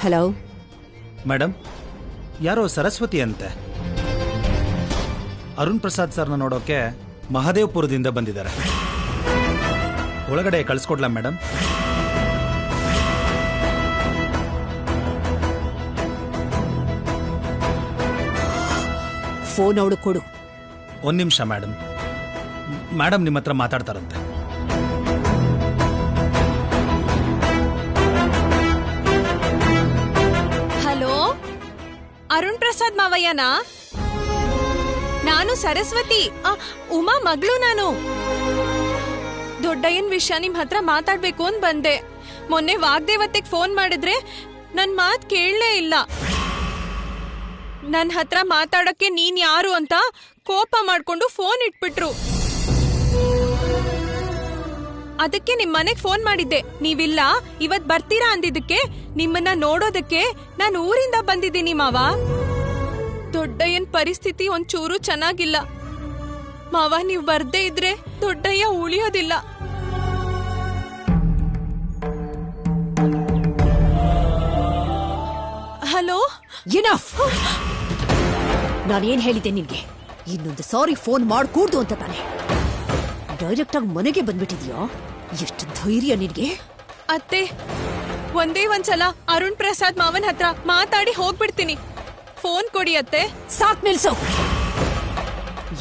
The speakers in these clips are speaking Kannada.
ಹಲೋ ಮೇಡಮ್, ಯಾರೋ ಸರಸ್ವತಿ ಅಂತೆ. ಅರುಣ್ ಪ್ರಸಾದ್ ಸರ್ನ ನೋಡೋಕೆ ಮಹದೇವಪುರದಿಂದ ಬಂದಿದ್ದಾರೆ. ಒಳಗಡೆ ಕಳಿಸ್ಕೊಡ್ಲಾ ಮೇಡಮ್? ಫೋನ್ ಅವಳು ಕೊಡು. ಒಂದು ನಿಮಿಷ ಮೇಡಮ್. ಮೇಡಮ್ ನಿಮ್ಮ ಹತ್ರ ಮಾತಾಡ್ತಾರಂತೆ. ಹಲೋ, ಅರುಣ್ ಪ್ರಸಾದ್ ಮಾವಯ್ಯನಾ? ನಾನು ಸರಸ್ವತಿ, ಉಮಾ ಮಗಳು. ನಾನು ದೊಡ್ಡಯ್ಯನ್ ವಿಷಯ ನಿಮ್ ಹತ್ರ ಮಾತಾಡ್ಬೇಕು ಅಂತ ಬಂದೆ. ಮೊನ್ನೆ ವಾಗ್ದೇವತೆಗ್ ಫೋನ್ ಮಾಡಿದ್ರೆ ನನ್ ಮಾತ್ ಕೇಳಲೇ ಇಲ್ಲ. ನನ್ ಹತ್ರ ಮಾತಾಡಕ್ಕೆ ನೀನ್ ಯಾರು ಅಂತ ಕೋಪ ಮಾಡ್ಕೊಂಡು ಫೋನ್ ಇಟ್ಬಿಟ್ರು. ಅದಕ್ಕೆ ನಿಮ್ ಮನೆಗ್ ಫೋನ್ ಮಾಡಿದ್ದೆ. ನೀವಿಲ್ಲ, ಇವತ್ ಬರ್ತೀರಾ ಅಂದಿದ್ದಕ್ಕೆ ನಿಮ್ಮನ್ನ ನೋಡೋದಕ್ಕೆ ನಾನು ಊರಿಂದ ಬಂದಿದ್ದೀನಿ ಮಾವ. ದೊಡ್ಡಯ್ಯನ್ ಪರಿಸ್ಥಿತಿ ಒಂಚೂರು ಚೆನ್ನಾಗಿಲ್ಲ ಮಾವ. ನೀವ್ ಬರ್ದೇ ಇದ್ರೆ ದೊಡ್ಡಯ್ಯ ಉಳಿಯೋದಿಲ್ಲ. Hello, enough. ನಾನೇನ್ ಹೇಳಿದ್ದೆ ನಿನ್ಗೆ? ಇನ್ನೊಂದು ಸಾರಿ ಫೋನ್ ಮಾಡ್ಕೂಡ್ದು ಅಂತ ತಾನೆ ಡೈರೆಕ್ಟ್ ಆಗಿ ಮನೆಗೆ ಬಂದ್ಬಿಟ್ಟಿದ್ಯಾ? ಎಷ್ಟು ಧೈರ್ಯ ನಿನ್ಗೆ? ಅತ್ತೆ, ಒಂದೇ ಒಂದ್ಸಲ ಅರುಣ್ ಪ್ರಸಾದ್ ಮಾವನ್ ಹತ್ರ ಮಾತಾಡಿ ಹೋಗ್ಬಿಡ್ತೀನಿ. ಫೋನ್ ಕೊಡಿ ಅತ್ತೆ. ಸಾಕ್ ನಿಲ್ಸು.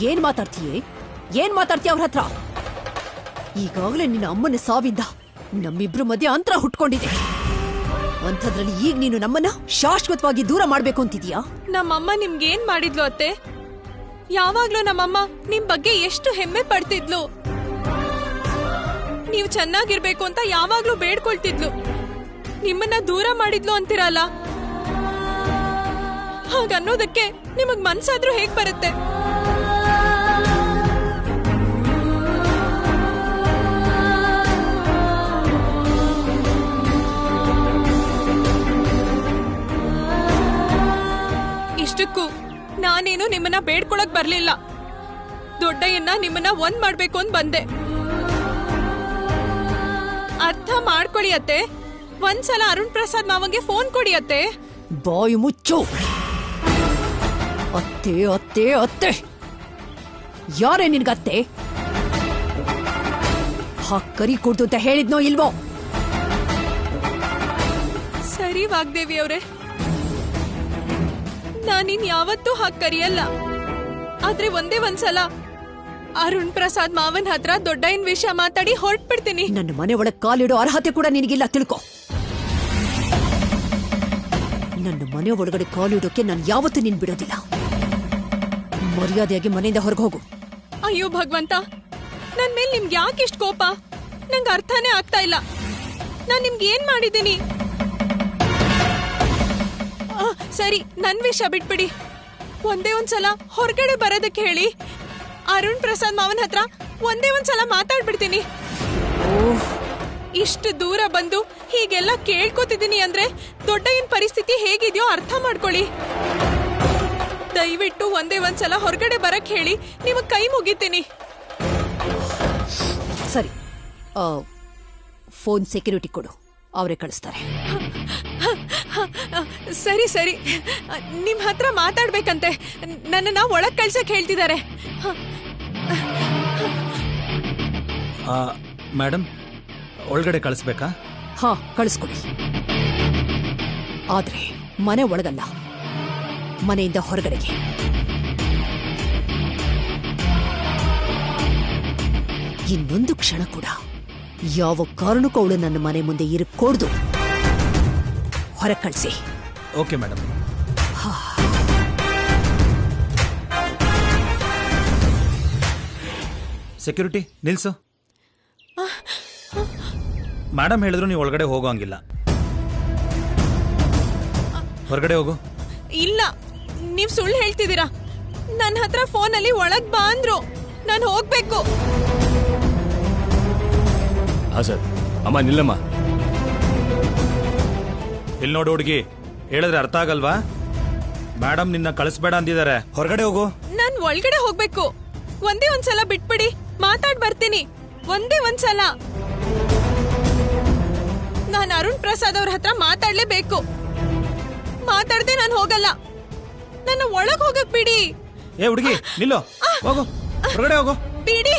ಏನ್ ಮಾತಾಡ್ತೀಯೇ? ಅವ್ರ ಹತ್ರ? ಈಗಾಗಲೇ ನಿನ್ನ ಅಮ್ಮನ ಸಾವಿಂದ ನಮ್ಮಿಬ್ರು ಮಧ್ಯೆ ಅಂತರ ಹುಟ್ಕೊಂಡಿದೆ. ಅಂಥದ್ರಲ್ಲಿ ಈಗ ನೀನು ನಮ್ಮನ್ನ ಶಾಶ್ವತವಾಗಿ ದೂರ ಮಾಡ್ಬೇಕು ಅಂತಿದ್ಯಾ? ನಮ್ಮಮ್ಮ ನಿಮ್ಗೇನ್ ಮಾಡಿದ್ಲು ಅತ್ತೆ? ಯಾವಾಗ್ಲೂ ನಮ್ಮಮ್ಮ ನಿಮ್ ಬಗ್ಗೆ ಎಷ್ಟು ಹೆಮ್ಮೆ ಪಡ್ತಿದ್ಲು. ನೀವು ಚೆನ್ನಾಗಿರ್ಬೇಕು ಅಂತ ಯಾವಾಗ್ಲೂ ಬೇಡ್ಕೊಳ್ತಿದ್ಲು. ನಿಮ್ಮನ್ನ ದೂರ ಮಾಡಿದ್ಲು ಅಂತಿರಲ್ಲ, ಹಾಗನ್ನೋದಕ್ಕೆ ನಿಮಗ್ ಮನ್ಸಾದ್ರೂ ಹೇಗ್ ಬರುತ್ತೆ? ಇಷ್ಟಕ್ಕೂ ನಾನೇನು ನಿಮ್ಮನ್ನ ಬೇಡ್ಕೊಳಕ್ ಬರ್ಲಿಲ್ಲ. ದೊಡ್ಡಯ್ಯನ್ನ ನಿಮ್ಮನ್ನ ಒಂದ್ ಮಾಡ್ಬೇಕು ಅಂತ ಬಂದೆ. ಅರ್ಥ ಮಾಡ್ಕೊಳ್ಳಿ ಅತ್ತೆ. ಒಂದ್ಸಲ ಅರುಣ್ ಪ್ರಸಾದ್ ಮಾವಂಗೆ ಫೋನ್ ಕೊಡಿ ಅತ್ತೆ. ಬಾಯಿ ಮುಚ್ಚು. ಅತ್ತೆ ಅತ್ತೆ ಅತ್ತೆ ಯಾರೇ ನಿನ್ಗತ್ತೆ? ಕರಿ ಕೊಡ್ದು ಅಂತ ಹೇಳಿದ್ನೋ ಇಲ್ವೋ? ಸರಿ ವಾಗ್ದೇವಿ ಅವ್ರೆ, ನಾನಿನ್ ಯಾವತ್ತೂ ಹಾಗೆ ಕರಿಯಲ್ಲ. ಆದ್ರೆ ಒಂದೇ ಒಂದ್ಸಲ ಅರುಣ್ ಪ್ರಸಾದ್ ಮಾವನ್ ಹತ್ರ ದೊಡ್ಡಯ್ಯನ್ ವಿಷಯ ಮಾತಾಡಿ ಹೊರಟ್ಬಿಡ್ತೀನಿ. ನನ್ನ ಮನೆ ಒಳಗ್ ಕಾಲಿಡೋ ಅರ್ಹತೆ ಕೂಡ ನಿನಗಿಲ್ಲ, ತಿಳ್ಕೊ. ನನ್ನ ಮನೆ ಒಳಗಡೆ ಕಾಲಿಡೋಕೆ ನಾನು ಯಾವತ್ತೂ ನಿನ್ ಬಿಡೋದಿಲ್ಲ. ಮರ್ಯಾದೆಯಾಗಿ ಮನೆಯಿಂದ ಹೊರಗೆ ಹೋಗು. ಅಯ್ಯೋ ಭಗವಂತ, ನನ್ ಮೇಲೆ ನಿಮ್ಗೆ ಯಾಕೆ ಇಷ್ಟ ಕೋಪ? ನಂಗೆ ಅರ್ಥನೇ ಆಗ್ತಾ ಇಲ್ಲ. ನಾನ್ ನಿಮ್ಗೆ ಏನ್ ಮಾಡಿದ್ದೀನಿ? ಸರಿ, ನನ್ ವಿಷಯ ಬಿಟ್ಬಿಡಿ. ಒಂದೇ ಒಂದ್ಸಲ ಹೊರಗಡೆ ಬರೋದಕ್ಕೆ ಹೇಳಿ. ಅರುಣ್ ಪ್ರಸಾದ್ ಮಾವನ್ ಹತ್ರ ಒಂದೇ ಒಂದ್ಸಲ ಮಾತಾಡ್ಬಿಡ್ತೀನಿ. ಇಷ್ಟು ದೂರ ಬಂದು ಹೀಗೆಲ್ಲ ಕೇಳ್ಕೊತಿದ್ದೀನಿ ಅಂದ್ರೆ ದೊಡ್ಡಯ್ಯನ್ ಪರಿಸ್ಥಿತಿ ಹೇಗಿದೆಯೋ ಅರ್ಥ ಮಾಡ್ಕೊಳ್ಳಿ. ದಯವಿಟ್ಟು ಒಂದೇ ಒಂದ್ಸಲ ಹೊರಗಡೆ ಬರಕ್ ಹೇಳಿ, ನಿಮಗ್ ಕೈ ಮುಗಿತೀನಿ. ಸರಿ, ಫೋನ್ ಸೆಕ್ಯೂರಿಟಿ ಕೊಡು, ಅವರೇ ಕಳಿಸ್ತಾರೆ. ಸರಿ ಸರಿ, ನಿಮ್ ಹತ್ರ ಮಾತಾಡ್ಬೇಕಂತೆ. ನನ್ನನ್ನ ಒಳಗ್ ಕಳ್ಸಕ್ ಹೇಳ್ತಿದ್ದಾರೆ. ಮೇಡಮ್, ಒಳಗಡೆ ಕಳಿಸ್ಬೇಕಾ? ಹಾ, ಕಳಿಸ್ಕೊಡಿ. ಆದ್ರೆ ಮನೆ ಒಳಗಲ್ಲ, ಮನೆಯಿಂದ ಹೊರಗಡೆಗೆ. ಇನ್ನೊಂದು ಕ್ಷಣ ಕೂಡ ಯಾವ ಕಾರಣಕ್ಕೂ ಅವಳು ನನ್ನ ಮನೆ ಮುಂದೆ ಇರಕೂಡ್ದು. ಹೊರ ಕಳಿಸಿ. Okay madam. ಸೆಕ್ಯೂರಿಟಿ ನಿಲ್ಸು. ಮೇಡಮ್ ಹೇಳಿದ್ರು ನೀವು ಒಳಗಡೆ ಹೋಗೋಂಗಿಲ್ಲ. ಹೊರಗಡೆ ಹೋಗು. ಇಲ್ಲ, ನೀವ್ ಸುಳ್ಳು ಹೇಳ್ತಿದ್ದೀರಾ. ನನ್ನ ಹತ್ರ ಫೋನಲ್ಲಿ ಒಳಗ್ ಬಾ ಅಂದ್ರು. ನಾನು ಹೋಗ್ಬೇಕು. ಹಾ ಸರ್. ಅಮ್ಮ ನಿಲ್ಲಮ್ಮ. ಇಲ್ಲಿ ನೋಡು ಹುಡುಗಿ, ಹೇಳಿದ್ರೆ ಅರ್ಥ ಆಗಲ್ವಾ? ಮೇಡಮ್ ನಿನ್ನ ಕಳಿಸ್ಬೇಡ ಅಂದಿದ್ದಾರೆ. ಹೊರಗಡೆ ಹೋಗು. ನಾನ್ ಒಳಗಡೆ ಹೋಗ್ಬೇಕು. ಒಂದೇ ಒಂದ್ಸಲ ಬಿಟ್ಬಿಡಿ, ಮಾತಾಡ್ ಬರ್ತೀನಿ. ಒಂದೇ ಒಂದ್ಸಲ. ನಾನು ಅರುಣ್ ಪ್ರಸಾದ್ ಅವ್ರ ಹತ್ರ ಮಾತಾಡ್ಲೇಬೇಕು. ಮಾತಾಡ್ದೆ ನಾನು ಹೋಗಲ್ಲ. ನನ್ನ ಒಳಗ್ ಹೋಗಕ್ ಬಿಡಿ. ಏ ಹುಡುಗಿ ನಿಲ್ಲೋ, ಹೋಗು ಹೊರಗಡೆ ಹೋಗು. ಬಿಡಿ.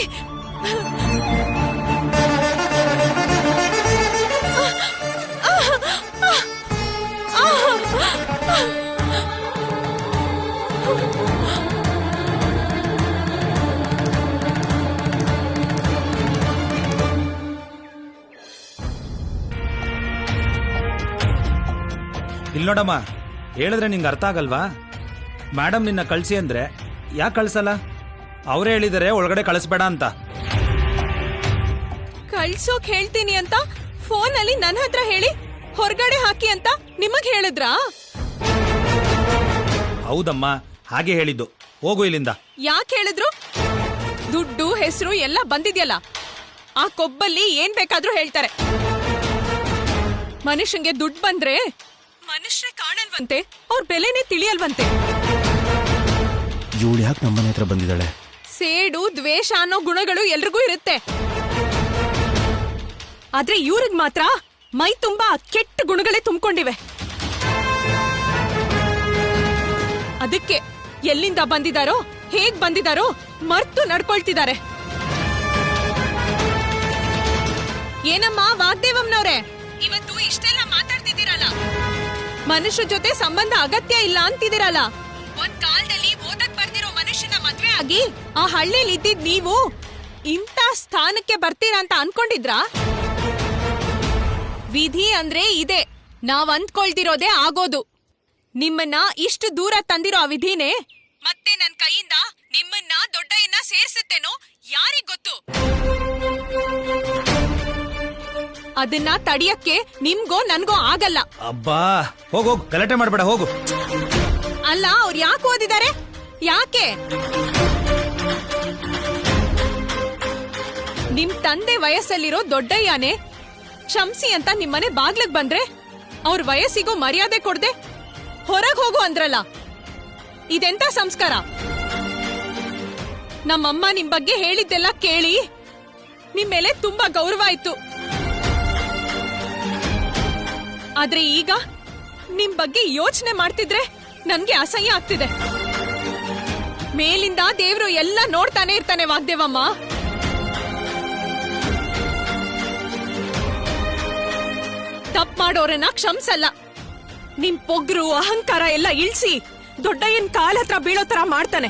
ಇಲ್ಲಿ ನೋಡಮ್ಮ, ಹೇಳಿದ್ರೆ ನಿಂಗೆ ಅರ್ಥ ಆಗಲ್ವಾ? ಮೇಡಮ್ ನಿನ್ನ ಕಳ್ಸಿ ಅಂದ್ರೆ ಯಾಕೆ ಕಳ್ಸಲ್ಲ? ಅವರೇ ಹೇಳಿದರೆ ಒಳಗಡೆ ಕಳಿಸ್ಬೇಡ ಅಂತ. ಕಳ್ಸೋಕ್ ಹೇಳ್ತೀನಿ ಅಂತ ಫೋನಲ್ಲಿ ನನ್ನ ಹತ್ರ ಹೇಳಿ ಹೊರಗಡೆ ಹಾಕಿ ಅಂತ ನಿಮಗ್ ಹೇಳಿದ್ರಾ? ಹೌದಮ್ಮ, ಹಾಗೆ ಹೇಳಿದ್ದು. ಹೋಗು ಇಲ್ಲಿಂದ. ಯಾಕೆ ಹೇಳಿದ್ರು? ದುಡ್ಡು ಹೆಸರು ಎಲ್ಲ ಬಂದಿದ್ಯಲ್ಲ, ಆ ಕೊಬ್ಬಲ್ಲಿ ಏನ್ ಬೇಕಾದ್ರೂ ಹೇಳ್ತಾರೆ. ಮನುಷ್ಯಂಗೆ ದುಡ್ಡು ಬಂದ್ರೆ ಮನುಷ್ಯ ಕಾಣಲ್ವಂತೆ, ಅವ್ರ ಬೆಲೆನೇ ತಿಳಿಯಲ್ವಂತೆ. ಇವಳು ಯಾಕೆ ನಮ್ಮನೆ ಹತ್ರ ಬಂದಿದ್ದಾಳೆ? ಸೇಡು ದ್ವೇಷ ಅನ್ನೋ ಗುಣಗಳು ಎಲ್ರಿಗೂ ಇರುತ್ತೆ. ಆದ್ರೆ ಇವ್ರಿಗ್ ಮಾತ್ರ ಮೈ ತುಂಬಾ ಕೆಟ್ಟ ಗುಣಗಳೇ ತುಂಬಿಕೊಂಡಿವೆ. ಅದಕ್ಕೆ ಎಲ್ಲಿಂದ ಬಂದಿದಾರೋ, ಹೇಗ್ ಬಂದಿದಾರೋ ಮರ್ತು ನಡ್ಕೊಳ್ತಿದ್ದಾರೆ. ಏನಮ್ಮ ವಾಗ್ದೇವಮ್ನವ್ರೆ, ಇವತ್ತು ಇಷ್ಟೆಲ್ಲ ಮಾತಾಡ್ತಿದ್ದೀರಲ್ಲ, ಮನುಷ್ಯ ಜೊತೆ ಸಂಬಂಧ ಅಗತ್ಯ ಇಲ್ಲ ಅಂತಿದ್ದೀರಲ್ಲ. ಒಂದ್ ಕಾಲದಲ್ಲಿ ಓದಕ್ ಬರ್ದಿರೋ ಮನುಷ್ಯನ ಮದ್ವೆ ಆಗಿ ಆ ಹಳ್ಳಿಲಿ ಇದ್ದಿದ್ ನೀವು ಇಂಥ ಸ್ಥಾನಕ್ಕೆ ಬರ್ತೀರಾ ಅಂತ ಅನ್ಕೊಂಡಿದ್ರಾ? ವಿಧಿ ಅಂದ್ರೆ ಇದೆ, ನಾವ್ ಅಂದ್ಕೊಳ್ದಿರೋದೇ ಆಗೋದು. ನಿಮ್ಮನ್ನ ಇಷ್ಟು ದೂರ ತಂದಿರೋ ಆ ವಿಧಿನೇ ಮತ್ತೆ ನನ್ ಕೈಯಿಂದ ನಿಮ್ಮನ್ನ ದೊಡ್ಡಯ್ಯನ ಸೇರ್ಸುತ್ತೇನೋ ಯಾರಿಗ್ ಗೊತ್ತು. ಅದನ್ನ ತಡಿಯಕ್ಕೆ ನಿಮ್ಗೋ ನನ್ಗೋ ಆಗಲ್ಲ. ಅಬ್ಬಾ ಹೋಗೋಗ್, ಗಲಾಟೆ ಮಾಡ್ಬೇಡ, ಹೋಗು. ಅಲ್ಲ, ಅವ್ರು ಯಾಕೆ ಓದಿದ್ದಾರೆ? ಯಾಕೆ? ನಿಮ್ ತಂದೆ ವಯಸ್ಸಲ್ಲಿರೋ ದೊಡ್ಡಯ್ಯನೇ ಕ್ಷಮ್ಸಿ ಅಂತ ನಿಮ್ಮನೆ ಬಾಗ್ಲಕ್ ಬಂದ್ರೆ ಅವ್ರ ವಯಸ್ಸಿಗೂ ಮರ್ಯಾದೆ ಕೊಡ್ದೆ ಹೊರಗ್ ಹೋಗು ಅಂದ್ರಲ್ಲ, ಇದೆಂತ ಸಂಸ್ಕಾರ? ನಮ್ಮಮ್ಮ ನಿಮ್ ಬಗ್ಗೆ ಹೇಳಿದ್ದೆಲ್ಲ ಕೇಳಿ ನಿಮ್ ಮೇಲೆ ತುಂಬಾ ಗೌರವ ಆಯ್ತು. ಆದ್ರೆ ಈಗ ನಿಮ್ ಬಗ್ಗೆ ಯೋಚನೆ ಮಾಡ್ತಿದ್ರೆ ನನ್ಗೆ ಅಸಹ್ಯ ಆಗ್ತಿದೆ. ಮೇಲಿಂದ ದೇವ್ರು ಎಲ್ಲ ನೋಡ್ತಾನೆ ಇರ್ತಾನೆ ವಾಗ್ದೇವಮ್ಮ. ತಪ್ಪು ಮಾಡೋರನ್ನ ಕ್ಷಮ್ಸಲ್ಲ. ನಿಮ್ ಪೊಗ್ರು ಅಹಂಕಾರ ಎಲ್ಲ ಇಳ್ಸಿ ದೊಡ್ಡಯ್ಯನ್ ಕಾಲ್ ಹತ್ರ ಬೀಳೋ ತರ ಮಾಡ್ತಾನೆ.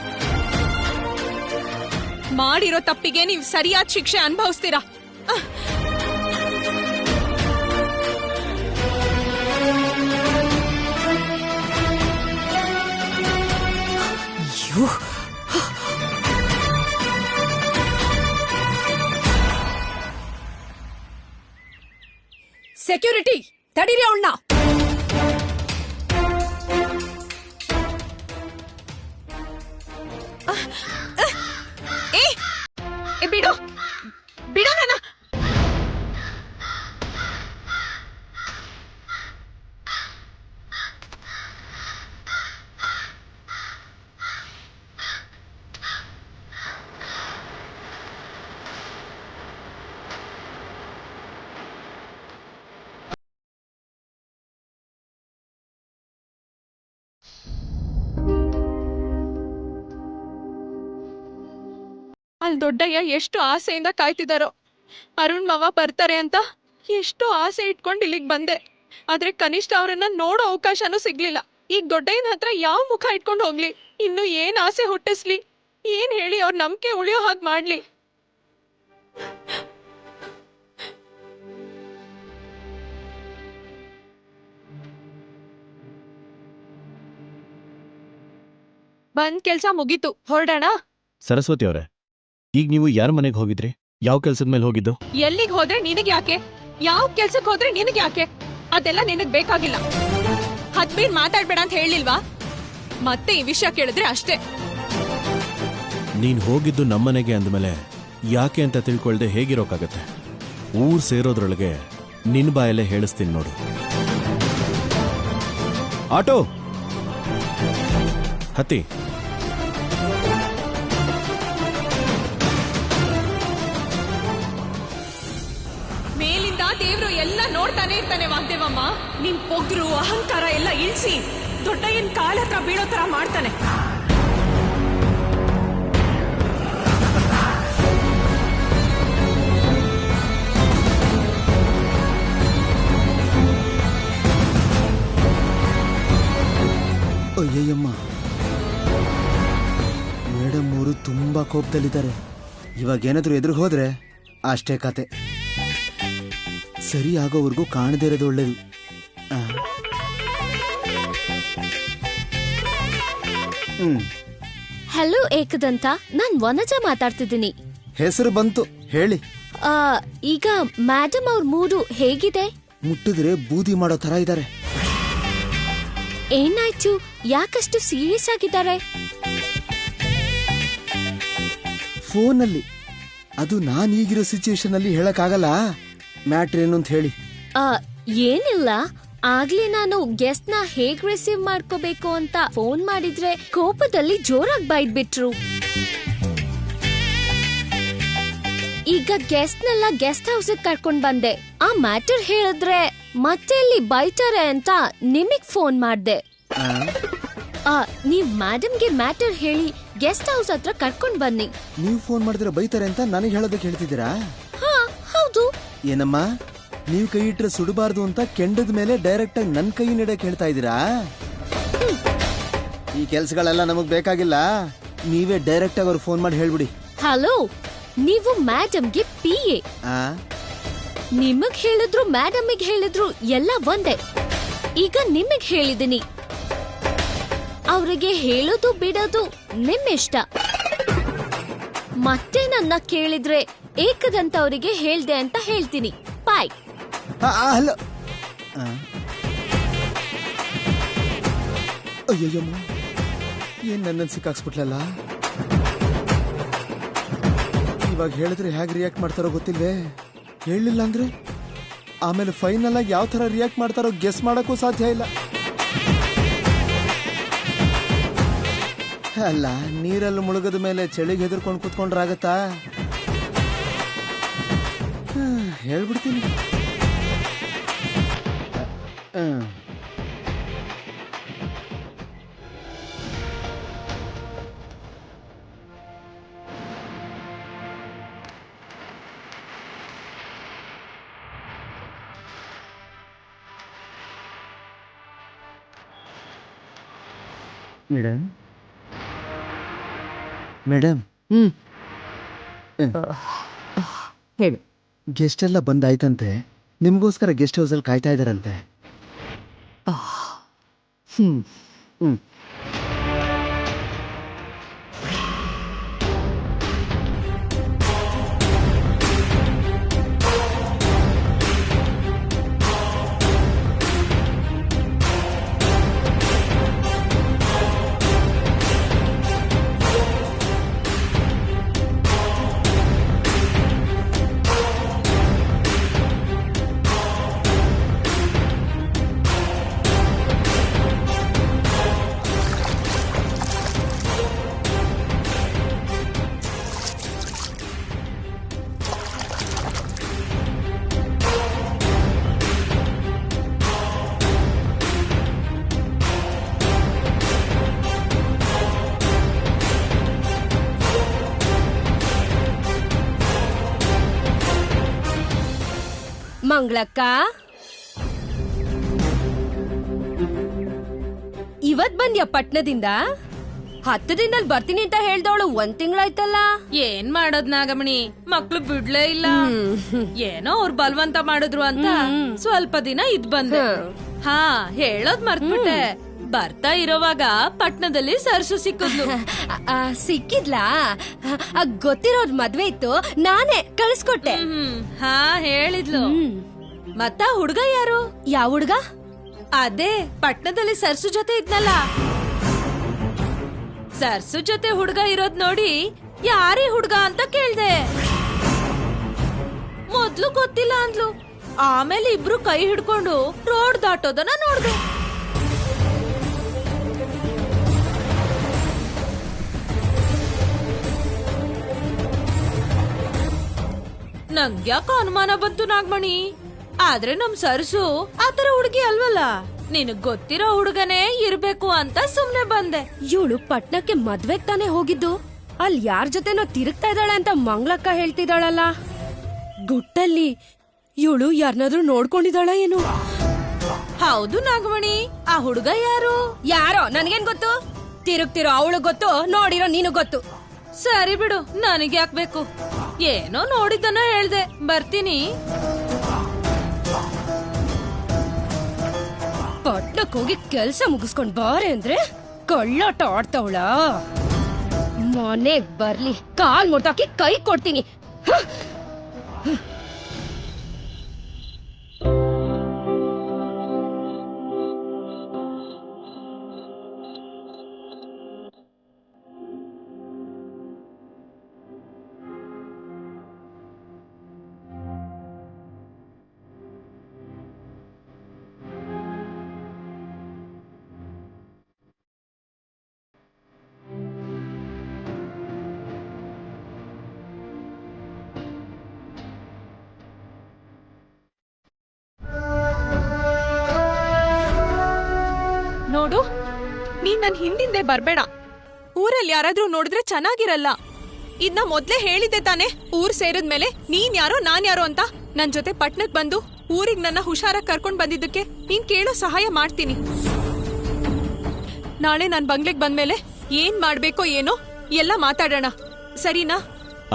ಮಾಡಿರೋ ತಪ್ಪಿಗೆ ನೀವ್ ಸರಿಯಾದ ಶಿಕ್ಷೆ ಅನುಭವಿಸ್ತೀರಾ. ಸೆಕ್ಯೂರಿಟಿ, ತಡೀರಿ ಅವಳನ್ನ. ಬಿಡು ಬಿಡು ನನ್ನ. ಅಲ್ಲಿ ದೊಡ್ಡಯ್ಯ ಎಷ್ಟು ಆಸೆಯಿಂದ ಕಾಯ್ತಿದಾರೋ. ಅರುಣ್ ಮಾವ ಬರ್ತಾರೆ ಅಂತ ಎಷ್ಟು ಆಸೆ ಇಟ್ಕೊಂಡು ಇಲ್ಲಿಗೆ ಬಂದೆ. ಆದ್ರೆ ಕನಿಷ್ಠ ಅವರನ್ನ ನೋಡೋ ಅವಕಾಶನೂ ಸಿಗ್ಲಿಲ್ಲ. ಈಗ ದೊಡ್ಡಯ್ಯನ ಹತ್ರ ಯಾವ ಮುಖ ಇಟ್ಕೊಂಡು ಹೋಗ್ಲಿ? ಇನ್ನು ಏನ್ ಆಸೆ ಹುಟ್ಟಿಸ್ಲಿ? ಏನ್ ಹೇಳಿ ಅವ್ರ ನಂಬಿಕೆ ಉಳಿಯೋ ಹಾಗೆ ಮಾಡ್ಲಿ? ಬಂದ್ ಕೆಲ್ಸ ಮುಗೀತು, ಹೊರಡೋಣ. ಸರಸ್ವತಿ ಅವರೇ, ಈಗ ನೀವು ಯಾರ ಮನೆಗೆ ಹೋಗಿದ್ರಿ? ಯಾವ ಕೆಲ್ಸದ ಮೇಲೆ ಹೋಗಿದ್ದು? ಎಲ್ಲಿಗೆ ಹೋದ್ರೆ ನಿನಗೆ ಯಾಕೆ? ಯಾವ ಕೆಲ್ಸಕ್ಕೆ ಹೋದ್ರೆ ನಿನಗೆ ಯಾಕೆ? ಅದೆಲ್ಲ ನಿನಗ್ ಬೇಕಾಗಿಲ್ಲ. ಹದ್ಬೀರ್ ಮಾತಾಡ್ಬೇಡ ಅಂತ ಹೇಳಿಲ್ವಾ? ಮತ್ತೆ ಈ ವಿಷಯ ಕೇಳಿದ್ರೆ ಅಷ್ಟೇ. ನೀನ್ ಹೋಗಿದ್ದು ನಮ್ಮನೆಗೆ ಅಂದ್ಮೇಲೆ ಯಾಕೆ ಅಂತ ತಿಳ್ಕೊಳ್ದೆ ಹೇಗಿರೋಕ್ಕಾಗತ್ತೆ? ಊರ್ ಸೇರೋದ್ರೊಳಗೆ ನಿನ್ ಬಾಯಲ್ಲೇ ಹೇಳಿಸ್ತೀನಿ ನೋಡು. ಆಟೋ ಹತ್ತಿ. ಮೇಲಿಂದ ದೇವ್ರು ಎಲ್ಲ ನೋಡ್ತಾನೆ ಇರ್ತಾನೆ ವಾಗ್ದೇವಮ್ಮ. ನಿಮ್ ಪೊಗ್ರು ಅಹಂಕಾರ ಎಲ್ಲ ಇಳಿಸಿ ದೊಡ್ಡಯ್ಯನ್ ಕಾಲ್ ಹತ್ರ ಬೀಳೋ ತರ ಮಾಡ್ತಾನೆ. ಅಯ್ಯಯ್ಯಮ್ಮ, ಮೇಡಮ್ ಅವರು ತುಂಬಾ ಕೋಪದಲ್ಲಿದ್ದಾರೆ. ಇವಾಗ ಏನಾದ್ರೂ ಎದುರು ಹೋದ್ರೆ ಅಷ್ಟೇ ಕತೆ. ಸರಿ ಆಗೋವರೆಗೂ ಕಾಣದೇ ಇರೋದು ಒಳ್ಳೇದು. ಹಲೋ ಏಕದಂತ, ನಾನ್ ವನಜ ಮಾತಾಡ್ತಿದ್ದೀನಿ. ಹೆಸರು ಬಂತು, ಹೇಳಿ. ಈಗ ಮೇಡಮ್ ಅವ್ರ ಮೂಡು ಹೇಗಿದೆ? ಮುಟ್ಟಿದ್ರೆ ಬೂದಿ ಮಾಡೋ ತರ ಇದ್ದಾರೆ. ಏನಾಯ್ತು? ಯಾಕಷ್ಟು ಸೀರಿಯಸ್ ಆಗಿದ್ದಾರೆ? ಫೋನಲ್ಲಿ ಅದು ನಾನು ಈಗಿರೋ ಸಿಚುಯೇಷನ್ ಅಲ್ಲಿ ಹೇಳಕ್ಕಾಗಲ್ಲ. ಮ್ಯಾಟ್ರ್ ಏನು ಅಂತ ಹೇಳಿ. ಏನಿಲ್ಲ, ಆಗ್ಲೇ ನಾನು ಗೆಸ್ಟ್ ನ ಹೇಗ್ ರಿಸೀವ್ ಮಾಡ್ಕೋಬೇಕು ಅಂತ ಫೋನ್ ಮಾಡಿದ್ರೆ ಕೋಪದಲ್ಲಿ ಜೋರಾಗಿ ಬೈದ್ಬಿಟ್ರು. ಈಗ ಗೆಸ್ಟ್ ನೆಲ್ಲ ಗೆಸ್ಟ್ ಹೌಸ್ ಕರ್ಕೊಂಡ್ ಬಂದೆ. ಆ ಮ್ಯಾಟರ್ ಹೇಳಿದ್ರೆ ಮತ್ತೆ ಅಲ್ಲಿ ಬೈತಾರೆ ಅಂತ ನಿಮಗ್ ಫೋನ್ ಮಾಡ್ದೆ. ನೀವ್ ಮೇಡಮ್ಗೆ ಮ್ಯಾಟರ್ ಹೇಳಿ ಗೆಸ್ಟ್ ಹೌಸ್ ಹತ್ರ ಕರ್ಕೊಂಡ್ ಬನ್ನಿ. ನೀವು ಫೋನ್ ಮಾಡಿದ್ರೆ ಬೈತಾರೆ ಅಂತ ನನಗೆ ಹೇಳೋದಕ್ಕೆ ಹೇಳ್ತಿದ್ದೀರಾ? ಹಾ ಹೌದು. ಏನಮ್ಮ, ನೀವು ಕೈ ಇಟ್ರೆ ಸುಡಬಾರ್ದು ಅಂತ ಕೆಂಡದ ಮೇಲೆ ಡೈರೆಕ್ಟ್ ಆಗಿ ನನ್ ಕೈ ನೆಡಕ್ ಹೇಳ್ತಾ ಇದ್ದೀರಾ? ಈ ಕೆಲ್ಸಗಳೆಲ್ಲ ನಮಗ್ ಬೇಕಾಗಿಲ್ಲ. ನೀವೇ ಡೈರೆಕ್ಟ್ ಆಗಿ ಅವ್ರು ಫೋನ್ ಮಾಡಿ ಹೇಳ್ಬಿಡಿ. ಹಲೋ, ನೀವು ಮೇಡಮ್ಗೆ PA. ನಿಮಗ್ ಹೇಳಿದ್ರು ಮೇಡಮ್ಗೆ ಹೇಳಿದ್ರು ಎಲ್ಲ ಒಂದೇ. ಈಗ ನಿಮಗ್ ಹೇಳಿದೀನಿ, ಅವ್ರಿಗೆ ಹೇಳೋದು ಬಿಡೋದು ನಿಮ್ಮಿಷ್ಟ. ಮತ್ತೆ ನನ್ನ ಕೇಳಿದ್ರೆ ಏಕದಂತ ಅವರಿಗೆ ಹೇಳ್ದೆ ಅಂತ ಹೇಳ್ತೀನಿ. ಬಾಯ್. ಹಲೋ. ಅಯ್ಯಯ್ಯಮ್ಮ, ಏನ್ ನನ್ನ ಸಿಕ್ಕಾಕ್ಸ್ಬಿಟ್ಲಲ್ಲ. ಇವಾಗ ಹೇಳಿದ್ರೆ ಹೇಗೆ ರಿಯಾಕ್ಟ್ ಮಾಡ್ತಾರೋ ಗೊತ್ತಿಲ್ವೇ. ಹೇಳಿಲ್ಲ ಅಂದ್ರೆ ಆಮೇಲೆ ಫೈನಲ್ ಆಗಿ ಯಾವ ತರ ರಿಯಾಕ್ಟ್ ಮಾಡ್ತಾರೋ ಗೆಸ್ ಮಾಡಕ್ಕೂ ಸಾಧ್ಯ ಇಲ್ಲ. ಅಲ್ಲ, ನೀರಲ್ಲಿ ಮುಳುಗದ ಮೇಲೆ ಚಳಿಗೆ ಹೆದರ್ಕೊಂಡು ಕುತ್ಕೊಂಡ್ರಾಗತ್ತಾ? ಹೇಳ್ಬಿಡ್ತೀನಿ. ಮೇಡಮ್, ಮೇಡಮ್, ಹೇಳು. ಗೆಸ್ಟ್ ಎಲ್ಲ ಬಂದಾಯ್ತಂತೆ. ನಿಮ್ಗೋಸ್ಕರ ಗೆಸ್ಟ್ ಹೌಸ್ ಅಲ್ಲಿ ಕಾಯ್ತಾ ಇದಾರಂತೆ. ಮಂಗಳಕ್ಕ, ಇವತ್ ಬಂದ್ಯಾ ಪಟ್ನದಿಂದ? 10 ದಿನದಲ್ಲಿ ಬರ್ತೀನಿ ಅಂತ ಹೇಳ್ದವಳು 1 ತಿಂಗಳಾಯ್ತಲ್ಲ. ಏನ್ ಮಾಡೋದ್ ನಾಗಮಣಿ, ಮಕ್ಳು ಬಿಡ್ಲೇ ಇಲ್ಲ. ಏನೋ ಅವ್ರು ಬಲವಂತ ಮಾಡಿದ್ರು ಅಂತ ಸ್ವಲ್ಪ ದಿನ ಇದ್ ಬಂದೆ. ಹಾ, ಹೇಳೋದ್ ಮರ್ತ್ಬಿಟ್ಟೆ. ಬರ್ತಾ ಇರೋವಾಗ ಪಟ್ನದಲ್ಲಿ ಸರ್ಸು ಸಿಕ್ಕಿದ್ಲು. ಸಿಕ್ಕಿದ್ಲಾ? ಗೊತ್ತಿರೋದ್ ಮದ್ವೆ ಇತ್ತು, ನಾನೇ ಕಳಿಸ್ಕೊಟ್ಟೆ. ಹಾ, ಹೇಳಿದ್ಲು. ಮತ್ತ ಹುಡ್ಗ ಯಾರು? ಯಾವ ಹುಡ್ಗ? ಅದೇ ಪಟ್ನದಲ್ಲಿ ಸರ್ಸು ಜೊತೆ ಇದ್ನಲ್ಲ. ಸರ್ಸು ಜೊತೆ ಹುಡ್ಗ ಇರೋದ್ ನೋಡಿ ಯಾರೇ ಹುಡ್ಗ ಅಂತ ಕೇಳ್ದೆ. ಮೊದ್ಲು ಗೊತ್ತಿಲ್ಲ ಅಂದ್ಲು. ಆಮೇಲೆ ಇಬ್ರು ಕೈ ಹಿಡ್ಕೊಂಡು ರೋಡ್ ದಾಟೋದನ್ನ ನೋಡ್ದೆ. ನಂಗ್ಯಾಕೋ ಅನುಮಾನ ಬಂತು ನಾಗಮಣಿ. ಆದ್ರೆ ನಮ್ ಸರ್ಸು ಆತರ ಹುಡುಗಿ ಅಲ್ವಲ್ಲ. ನಿನಗ್ ಗೊತ್ತಿರೋ ಹುಡುಗನೇ ಇರ್ಬೇಕು ಅಂತ ಸುಮ್ನೆ ಬಂದೆ. ಇವಳು ಪಟ್ನಕ್ಕೆ ಮದ್ವೆಗ್ ತಾನೇ ಹೋಗಿದ್ದು. ಅಲ್ಲಿ ಯಾರ ಜೊತೆನೋ ತಿರುಗ್ತಾ ಇದ್ದಾಳೆ ಅಂತ ಮಂಗ್ಲಕ್ಕ ಹೇಳ್ತಿದ್ದಾಳಲ್ಲ. ಗುಟ್ಟಲ್ಲಿ ಇವಳು ಯಾರನ್ನಾದ್ರೂ ನೋಡ್ಕೊಂಡಿದ್ದಾಳ ಏನು? ಹೌದು ನಾಗಮಣಿ, ಆ ಹುಡುಗ ಯಾರು? ಯಾರೋ ನನ್ಗೇನ್ ಗೊತ್ತು? ತಿರುಗ್ತಿರೋ ಅವಳು ಗೊತ್ತು, ನೋಡಿರೋ ನೀನು ಗೊತ್ತು. ಸರಿ ಬಿಡು, ನನಗೆ ಯಾಕ್ಬೇಕು? ಏನೋ ನೋಡಿದ್ದನ ಹೇಳ್ದೆ, ಬರ್ತೀನಿ. ಪಟ್ನಕ್ ಹೋಗಿ ಕೆಲ್ಸ ಮುಗಿಸ್ಕೊಂಡ್ ಬಾರೆ ಅಂದ್ರೆ ಕಳ್ಳಾಟ ಆಡ್ತಾವಳ. ಮನೆಗ್ ಬರ್ಲಿ, ಕಾಲ್ ಮುಟ್ಟಾಕಿ ಕೈ ಕೊಡ್ತೀನಿ. ನೋಡು, ನೀನ್ ನನ್ ಹಿಂದಿಂದೆ ಬರ್ಬೇಡ. ಊರಲ್ಲಿ ಯಾರಾದ್ರೂ ನೋಡಿದ್ರೆ ಚೆನ್ನಾಗಿರಲ್ಲ. ಇದ್ನ ಮೊದ್ಲೇ ಹೇಳಿದ್ದೆ ತಾನೆ, ಊರ್ ಸೇರಿದ್ಮೇಲೆ ನೀನ್ ಯಾರೋ ನಾನ್ ಯಾರೋ ಅಂತ. ನನ್ ಜೊತೆ ಪಟ್ನಕ್ ಬಂದು ಊರಿಗ್ ನನ್ನ ಹುಷಾರಾಗಿ ಕರ್ಕೊಂಡ್ ಬಂದಿದ್ದಕ್ಕೆ ನೀನ್ ಕೇಳೋ ಸಹಾಯ ಮಾಡ್ತೀನಿ. ನಾಳೆ ನಾನ್ ಬಂಗ್ಲೆಗ್ ಬಂದ್ಮೇಲೆ ಏನ್ ಮಾಡ್ಬೇಕೋ ಏನೋ ಎಲ್ಲ ಮಾತಾಡೋಣ, ಸರಿನಾ?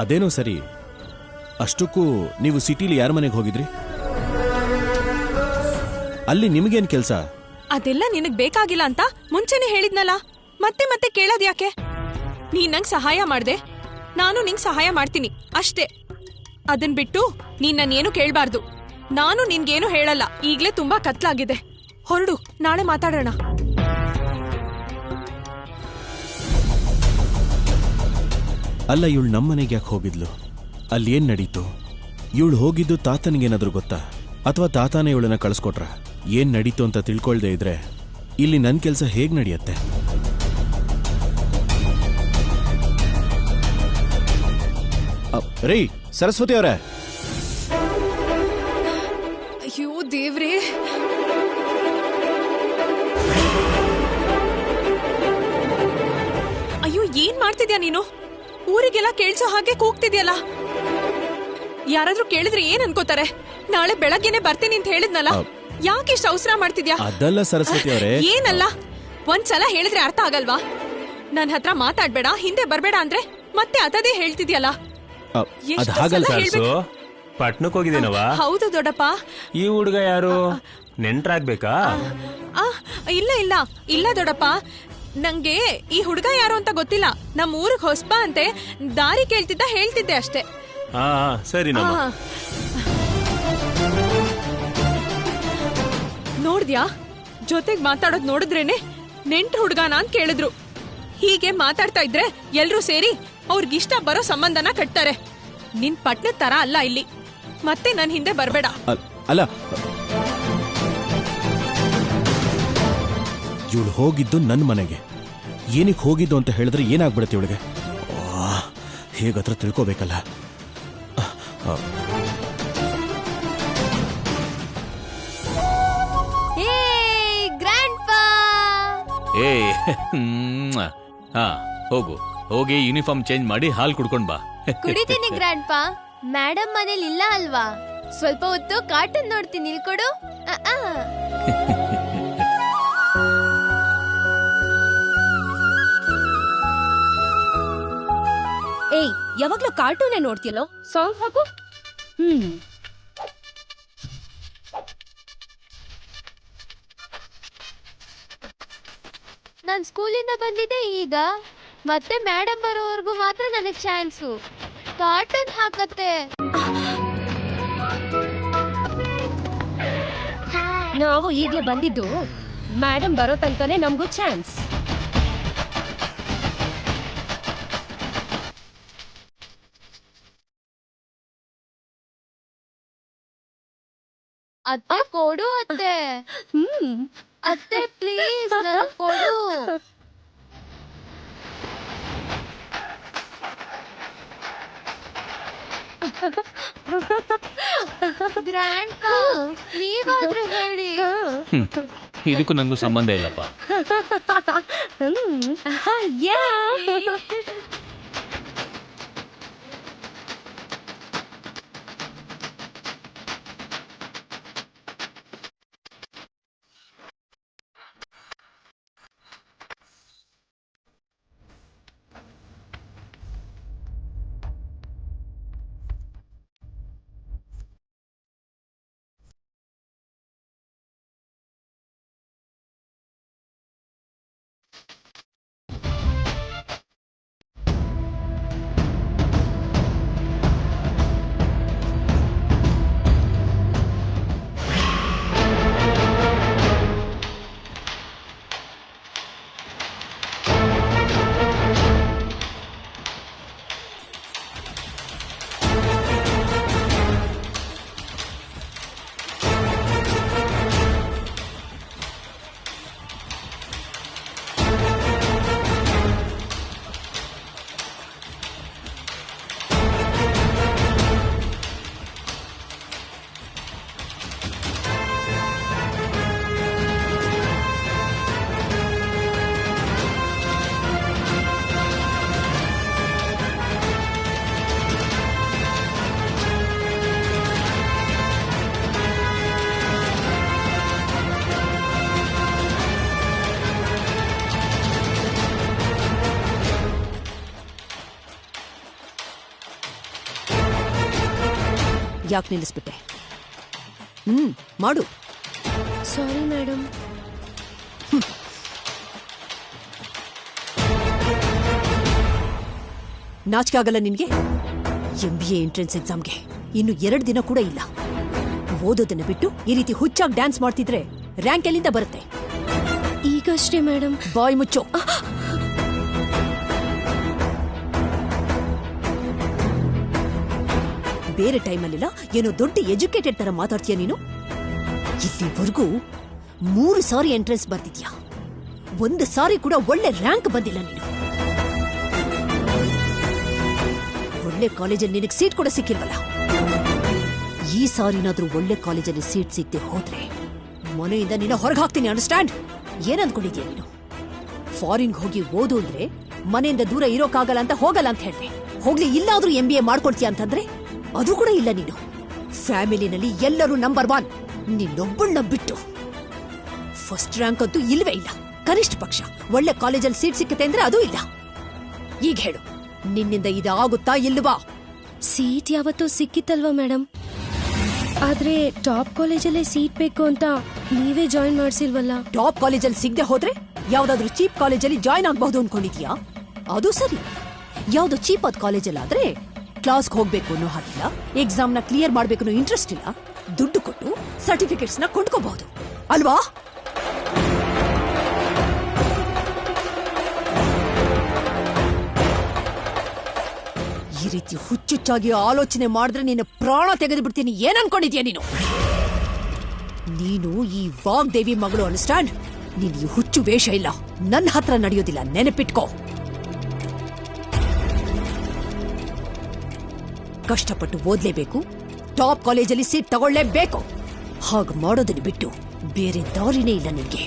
ಅದೇನೋ ಸರಿ. ಅಷ್ಟಕ್ಕೂ ನೀವು ಸಿಟಿಲಿ ಯಾರ ಮನೆಗೆ ಹೋಗಿದ್ರಿ? ಅಲ್ಲಿ ನಿಮಗೇನ್ ಕೆಲ್ಸ? ಅದೆಲ್ಲ ನಿನಗ್ ಬೇಕಾಗಿಲ್ಲ ಅಂತ ಮುಂಚೆನೆ ಹೇಳಿದ್ನಲ್ಲ, ಮತ್ತೆ ಮತ್ತೆ ಕೇಳೋದ್ ಯಾಕೆ? ನೀನ್ ನಂಗ್ ಸಹಾಯ ಮಾಡ್ದೆ, ನಾನು ನಿಂಗ್ ಸಹಾಯ ಮಾಡ್ತೀನಿ ಅಷ್ಟೇ. ಅದನ್ ಬಿಟ್ಟು ನೀನ್ ನನ್ನೇನು ಕೇಳ್ಬಾರ್ದು. ನಾನು ನಿನ್ಗೇನು ಹೇಳಲ್ಲ. ಈಗ್ಲೇ ತುಂಬಾ ಕತ್ಲಾಗಿದೆ, ಹೊರಡು, ನಾಳೆ ಮಾತಾಡೋಣ. ಅಲ್ಲ, ಇವಳು ನಮ್ಮನೆಗೆ ಯಾಕೆ ಹೋಗಿದ್ಲು? ಅಲ್ಲಿ ಏನ್ ನಡೀತು? ಇವಳು ಹೋಗಿದ್ದು ತಾತನಿಗೇನಾದ್ರೂ ಗೊತ್ತಾ? ಅಥವಾ ತಾತಾನೇ ಇವಳನ್ನ ಕಳಿಸ್ಕೊಟ್ರ? ಏನ್ ನಡೀತು ಅಂತ ತಿಳ್ಕೊಳ್ದೇ ಇದ್ರೆ ಇಲ್ಲಿ ನನ್ ಕೆಲ್ಸ ಹೇಗ್ ನಡೆಯತ್ತೆ? ರೀ ಸರಸ್ವತಿ ಅವರೇ, ಅಯ್ಯೋ ದೇವ್ರೇ, ಅಯ್ಯೋ ಏನ್ ಮಾಡ್ತಿದ್ಯಾ ನೀನು? ಊರಿಗೆಲ್ಲ ಕೇಳ್ಸೋ ಹಾಗೆ ಕೂಗ್ತಿದ್ಯಲ್ಲ. ಯಾರಾದ್ರೂ ಕೇಳಿದ್ರೆ ಏನ್ ಅನ್ಕೋತಾರೆ? ನಾಳೆ ಬೆಳಗ್ಗೆನೆ ಬರ್ತೀನಿ ಅಂತ ಹೇಳಿದ್ನಲ್ಲ, ಯಾಕೆ ಇಷ್ಟು ಅವಸರ ಮಾಡ್ತಿದ್ಯಾ? ಅದಲ್ಲ ಸರಸ್ವತಿ ಅವರೇ. ಏನಲ್ಲ, ಒಂದ್ಸಲ ಹೇಳಿದ್ರೆ ಅರ್ಥ ಆಗಲ್ವಾ? ನನ್ ಹತ್ರ ಮಾತಾಡ್ಬೇಡ, ಹಿಂದೆ ಬರ್ಬೇಡ ಅಂದ್ರೆ ಮತ್ತೆ ಅದೇ ಹೇಳ್ತಿದ್ಯಲ್ಲ. ಅದ್ ಹಾಗಲ್ಲ ಸರ್ಸು, ಪಟ್ನಕ್ ಹೋಗಿದ್ದೇನವ? ಹೌದು ದೊಡ್ಡಪ್ಪ. ಈ ಹುಡುಗ ಯಾರು? ನೆಂಟ್ರಾಗ್ಬೇಕಾ? ಇಲ್ಲ ಇಲ್ಲ ಇಲ್ಲ ದೊಡ್ಡಪ್ಪ, ನಂಗೆ ಈ ಹುಡುಗ ಯಾರು ಅಂತ ಗೊತ್ತಿಲ್ಲ. ನಮ್ ಊರಿಗೆ ಹೊಸ್ಬ ಅಂತೆ, ದಾರಿ ಕೇಳ್ತಿದ್ದ, ಹೇಳ್ತಿದ್ದೆ ಅಷ್ಟೇ. ಹಾ ಸರಿ ನಮ್ಮ. ನೋಡ್ದ್ಯಾ, ಜೊತೆಗ್ ಮಾತಾಡೋದ್ ನೋಡಿದ್ರೇನೆ ನೆಂಟ್ರ ಹುಡುಗಾನ ಅಂತ ಕೇಳಿದ್ರು. ಹೀಗೆ ಮಾತಾಡ್ತಾ ಇದ್ರೆ ಎಲ್ರೂ ಸೇರಿ ಅವ್ರಿಗಿಷ್ಟ ಬರೋ ಸಂಬಂಧನ ಕಟ್ತಾರೆ. ನಿನ್ ಪಟ್ನದ ತರ ಅಲ್ಲ ಇಲ್ಲಿ. ಮತ್ತೆ ನನ್ ಹಿಂದೆ ಬರ್ಬೇಡ. ಅಲ್ಲ, ಇವಳು ಹೋಗಿದ್ದು ನನ್ನ ಮನೆಗೆ. ಏನಕ್ಕೆ ಹೋಗಿದ್ದು ಅಂತ ಹೇಳಿದ್ರೆ ಏನಾಗ್ಬಿಡುತ್ತೆ ಇವಳಿಗೆ? ಹೇಗತ್ರ ತಿಳ್ಕೋಬೇಕಲ್ಲ. ಏ ಹಾ, ಹೋಗು, ಹೋಗಿ ಯೂನಿಫಾರ್ಮ್ ಚೇಂಜ್ ಮಾಡಿ ಹಾಲ್ ಕುಡ್ಕೊಂಡ್ ಬಾ. ಕುಡಿತೀನಿ ಗ್ರ್ಯಾಂಡ್ ಪಾ. ಮೇಡಮ್ ಮನೇಲಿ ಇಲ್ಲ ಅಲ್ವಾ? ಸ್ವಲ್ಪ ಹೊತ್ತು ಕಾರ್ಟೂನ್ ನೋಡ್ತೀನಿ, ಇಲ್ಕೊಡು. ಏಯ್, ಯಾವಾಗ್ಲೂ ಕಾರ್ಟೂನೇ ನೋಡ್ತಿಯಲ್ಲೋ? ಸಾಂಗ್ ಹಾಕು. ನಾನ್ ಸ್ಕೂಲಿಂದ ಬಂದಿದ್ದೆ ಈಗ. ಮತ್ತೆ ಮೇಡಮ್ ಬರೋವರೆಗೂ ಮಾತ್ರ ನನಗೆ ಚಾನ್ಸು. ಕಾರ್ಟೂನ್ ಹಾಕತ್ತೆ. ನಾವು ಈಗ್ಲೇ ಬಂದಿದ್ದು, ಮೇಡಮ್ ಬರೋ ತನಕನೇ ನಮಗೂ ಚಾನ್ಸ್. ಅತ್ತೆ ಕೊಡು ಅತ್ತೆ. ಅತ್ತೆ ಪ್ಲೀಸ್ ಕೊಡು. ಗ್ರ್ಯಾಂಡ್ ನೀವಾದ್ರೂ ಹೇಳಿ. ಇದಕ್ಕೂ ನನಗೂ ಸಂಬಂಧ ಇಲ್ಲಪ್ಪ. ಯಾಕೆ ನಿಲ್ಲಿಸ್ಬಿಟ್ಟೆ? ಮಾಡು. Sorry madam. ನಾಚಿಕೆ ಆಗಲ್ಲ ನಿನ್ಗೆ? MBA ಎಂಟ್ರೆನ್ಸ್ ಎಕ್ಸಾಮ್ಗೆ ಇನ್ನು 2 ದಿನ ಕೂಡ ಇಲ್ಲ. ಓದೋದನ್ನ ಬಿಟ್ಟು ಈ ರೀತಿ ಹುಚ್ಚಾಗಿ ಡ್ಯಾನ್ಸ್ ಮಾಡ್ತಿದ್ರೆ ರ್ಯಾಂಕ್ ಎಲ್ಲಿಂದ ಬರುತ್ತೆ? ಈಗಷ್ಟೇ ಮೇಡಮ್. ಬಾಯ್ ಮುಚ್ಚೋ. ಬೇರೆ ಟೈಮಲ್ಲೆಲ್ಲ ಏನೋ ದೊಡ್ಡ ಎಜುಕೇಟೆಡ್ ತರ ಮಾತಾಡ್ತೀಯ ನೀನು. ಇಲ್ಲಿವರೆಗೂ 3 ಸಾರಿ ಎಂಟ್ರೆನ್ಸ್ ಬರ್ತಿದ್ಯಾ, 1 ಸಾರಿ ಕೂಡ ಒಳ್ಳೆ ರ್ಯಾಂಕ್ ಬಂದಿಲ್ಲ ನೀನು. ಒಳ್ಳೆ ಕಾಲೇಜಲ್ಲಿ ನಿನಗೆ ಸೀಟ್ ಕೂಡ ಸಿಕ್ಕಿಲ್ವಲ್ಲ. ಈ ಸಾರಿನಾದ್ರೂ ಒಳ್ಳೆ ಕಾಲೇಜಲ್ಲಿ ಸೀಟ್ ಸಿಗದೆ ಹೋದ್ರೆ ಮನೆಯಿಂದ ನಿನ್ನ ಹೊರಗೆ ಹಾಕ್ತೀನಿ. ಅಂಡರ್ಸ್ಟ್ಯಾಂಡ್? ಏನ್ ಅಂದ್ಕೊಂಡಿದ್ಯಾ ನೀನು? ಫಾರಿನ್ಗೆ ಹೋಗಿ ಓದು ಅಂದ್ರೆ ಮನೆಯಿಂದ ದೂರ ಇರೋಕ್ಕಾಗಲ್ಲ ಅಂತ ಹೋಗಲ್ಲ ಅಂತ ಹೇಳ್ದೆ. ಹೋಗ್ಲಿ ಇಲ್ಲಾದ್ರೂ MBA ಮಾಡ್ಕೊಳ್ತೀಯ ಅಂತಂದ್ರೆ ಅದು ಕೂಡ ಇಲ್ಲ ನೀನು. ಫ್ಯಾಮಿಲಿನಲ್ಲಿ ಎಲ್ಲರೂ ನಂಬರ್ 1, ನಿನ್ನೊಬ್ಬಳನ್ನ ಬಿಟ್ಟು. ಫಸ್ಟ್ ರ್ಯಾಂಕ್ ಅಂತೂ ಇಲ್ವೇ ಇಲ್ಲ. ಕನಿಷ್ಠ ಪಕ್ಷ ಒಳ್ಳೆ ಕಾಲೇಜಲ್ಲಿ ಸೀಟ್ ಸಿಕ್ಕತೆ ಅಂದ್ರೆ ಅದೂ ಇಲ್ಲ. ಈಗ ಹೇಳು, ನಿನ್ನಿಂದ ಇದಾಗುತ್ತಾ ಇಲ್ವಾ? ಸೀಟ್ ಯಾವತ್ತೂ ಸಿಕ್ಕಿತ್ತಲ್ವಾ ಮೇಡಮ್? ಆದ್ರೆ ಟಾಪ್ ಕಾಲೇಜಲ್ಲೇ ಸೀಟ್ ಬೇಕು ಅಂತ ನೀವೇ ಜಾಯಿನ್ ಮಾಡ್ಸಿಲ್ವಲ್ಲ. ಟಾಪ್ ಕಾಲೇಜಲ್ಲಿ ಸಿಗದೆ ಹೋದ್ರೆ ಯಾವ್ದಾದ್ರು ಚೀಪ್ ಕಾಲೇಜಲ್ಲಿ ಜಾಯಿನ್ ಆಗಬಹುದು ಅನ್ಕೊಂಡಿದ್ಯಾ? ಅದು ಸರಿ. ಯಾವ್ದು ಚೀಪ್ ಆದ ಕಾಲೇಜಲ್ಲಾದ್ರೆ ಕ್ಲಾಸ್ಗೆ ಹೋಗ್ಬೇಕು ಅನ್ನೋ ಹಾಗಿಲ್ಲ, ಎಕ್ಸಾಮ್ ನ ಕ್ಲಿಯರ್ ಮಾಡ್ಬೇಕು ಅನ್ನೋ ಇಂಟ್ರೆಸ್ಟ್ ಇಲ್ಲ, ದುಡ್ಡು ಕೊಟ್ಟು ಸರ್ಟಿಫಿಕೇಟ್ಸ್ ನ ಕೊಂಡ್ಕೋಬಹುದು ಅಲ್ವಾ? ಈ ರೀತಿ ಹುಚ್ಚುಚ್ಚಾಗಿ ಆಲೋಚನೆ ಮಾಡಿದ್ರೆ ನಿನ್ನ ಪ್ರಾಣ ತೆಗೆದು ಬಿಡ್ತೀನಿ. ಏನ್ ಅನ್ಕೊಂಡಿದ್ಯಾ ನೀನು? ನೀನು ಈ ವಾಗ್ದೇವಿ ಮಗಳು. ಅಂಡರ್ಸ್ಟ್ಯಾಂಡ್? ನೀನ್ ಈ ಹುಚ್ಚು ವೇಷ ಇಲ್ಲ ನನ್ನ ಹತ್ರ ನಡೆಯೋದಿಲ್ಲ, ನೆನಪಿಟ್ಕೋ. ಕಷ್ಟಪಟ್ಟು ಓದ್ಲೇಬೇಕು, ಟಾಪ್ ಕಾಲೇಜಲ್ಲಿ ಸೀಟ್ ತಗೊಳ್ಳೇಬೇಕು. ಹಾಗೆ ಮಾಡೋದನ್ನು ಬಿಟ್ಟು ಬೇರೆ ದಾರಿನೇ ಇಲ್ಲ ನಿನ್ಗೆ.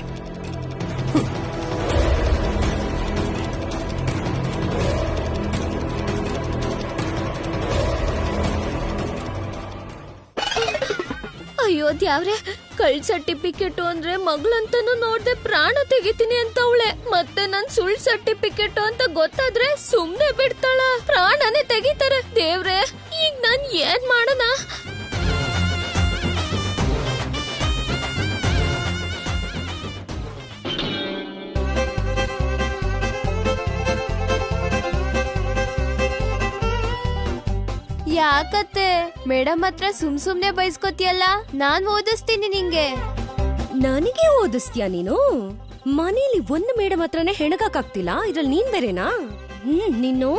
ಅಯ್ಯೋ ದ್ಯಾವ್ರೆ, ಕಳ್ ಸರ್ಟಿಫಿಕೇಟ್ ಅಂದ್ರೆ ಮಗಳಂತನೂ ನೋಡ್ದೆ ಪ್ರಾಣ ತೆಗಿತೀನಿ ಅಂತ ಅವಳೆ. ಮತ್ತೆ ನನ್ ಸುಳ್ಳು ಸರ್ಟಿಫಿಕೇಟ್ ಅಂತ ಗೊತ್ತಾದ್ರೆ ಸುಮ್ನೆ ಬಿಡ್ತಾಳ, ಪ್ರಾಣನೇ ತೆಗಿತಾರೆ. ದೇವ್ರೆ, ಈಗ ನಾನ್ ಏನ್ ಮಾಡೋಣ? ಯಾಕತ್ತೆ ಮೇಡಮ್ ಹತ್ರ ಸುಮ್ನೆ ಬೈಸ್ಕೊತಿಯಲ್ಲ? ನಾನ್ ಓದಿಸ್ತೀನಿ ನಿಂಗೆ. ನನಗೆ ಓದಿಸ್ತೀಯ ನೀನು? ಮನೇಲಿ ಒಂದು ಮೇಡಮ್ ಹತ್ರನೇ ಹೆಣಗಾಕಾಗ್ತಿಲ್ಲ, ಇದ್ರಲ್ಲಿ ನೀನ್ ಬೇರೆನಾ? ನೀನು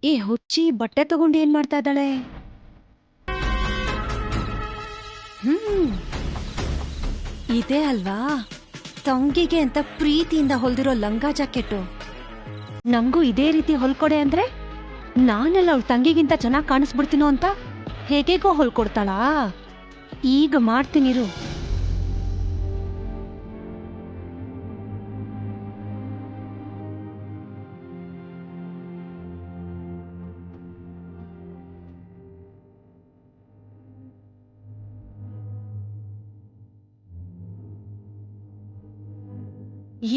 ಏ ಹುಚ್ಚಿ, ಬಟ್ಟೆ ತಗೊಂಡು ಏನ್ ಮಾಡ್ತಾ ಇದ್ದಾಳೆ? ಇದೇ ಅಲ್ವಾ ತಂಗಿಗೆ ಅಂತ ಪ್ರೀತಿಯಿಂದ ಹೊಲ್ದಿರೋ ಲಂಗ ಜಾಕೆಟ್ಟು. ನಂಗೂ ಇದೇ ರೀತಿ ಹೊಲ್ಕೊಡೆ ಅಂದ್ರೆ ನಾನೆಲ್ಲ ಅವಳ ತಂಗಿಗಿಂತ ಚೆನ್ನಾಗಿ ಕಾಣಿಸ್ಬಿಡ್ತೀನೋ ಅಂತ ಹೇಗೇಗೋ ಹೊಲ್ಕೊಡ್ತಾಳಾ? ಈಗ ಮಾಡ್ತೀನಿರು.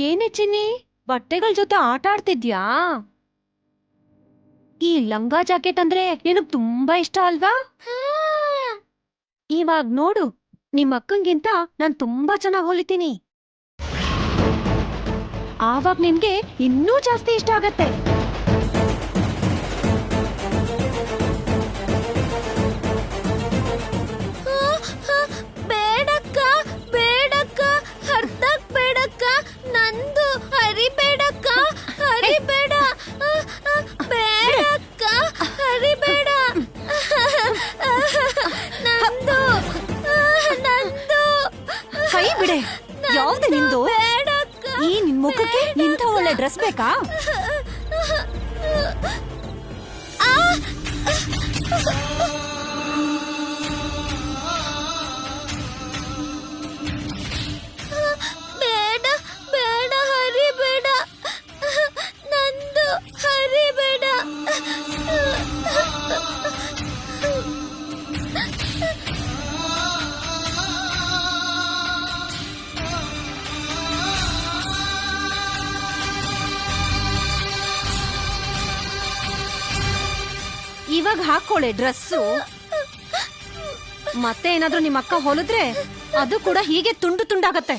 ಏನೇ ಚಿನ್ನಿ, ಬಟ್ಟೆಗಳ ಜೊತೆ ಆಟ ಆಡ್ತಿದ್ಯಾ? ಈ ಲಂಗ ಜಾಕೆಟ್ ಅಂದ್ರೆ ನಿನಗ್ ತುಂಬಾ ಇಷ್ಟ ಅಲ್ವಾ? ಇವಾಗ ನೋಡು, ನಿಮ್ ಅಕ್ಕಂಗಿಂತ ನಾನ್ ತುಂಬಾ ಚೆನ್ನಾಗಿ ಹೊಲಿತೀನಿ. ಆವಾಗ ನಿಮ್ಗೆ ಇನ್ನೂ ಜಾಸ್ತಿ ಇಷ್ಟ ಆಗತ್ತೆ. ಬೇಡಕ್ಕ ಬೇಡಕ್ಕ, ಹರ್ದಕ್ ಬೇಡಕ್ಕ, ನಂದು ಹರಿಬೇಡಕ್ಕ, ಹರಿಬೇಡ, ಬೇಡಕ್ಕ, ಹರಿಬೇಡ, ನಂದು ನಂದು. ಕೈ ಬಿಡೆ. ಯಾವ್ದು ನಿಂದು? ಈ ನಿನ್ ಮುಖಕ್ಕೆ ಇಂಥ ಒಳ್ಳೆ ಡ್ರೆಸ್ ಬೇಕಾ? ಬೇಡ ಬೇಡ, ಹರಿಬೇಡ, ನಂದು ಹರಿಬೇಡ. ಇವಾಗ ಹಾಕೊಳ್ಳೆ ಡ್ರೆಸ್ಸು. ಮತ್ತೆ ಏನಾದ್ರೂ ನಿಮ್ಮ ಅಕ್ಕ ಹೊಲಿದ್ರೆ ಅದು ಕೂಡ ಹೀಗೆ ತುಂಡು ತುಂಡಾಗತ್ತೆ.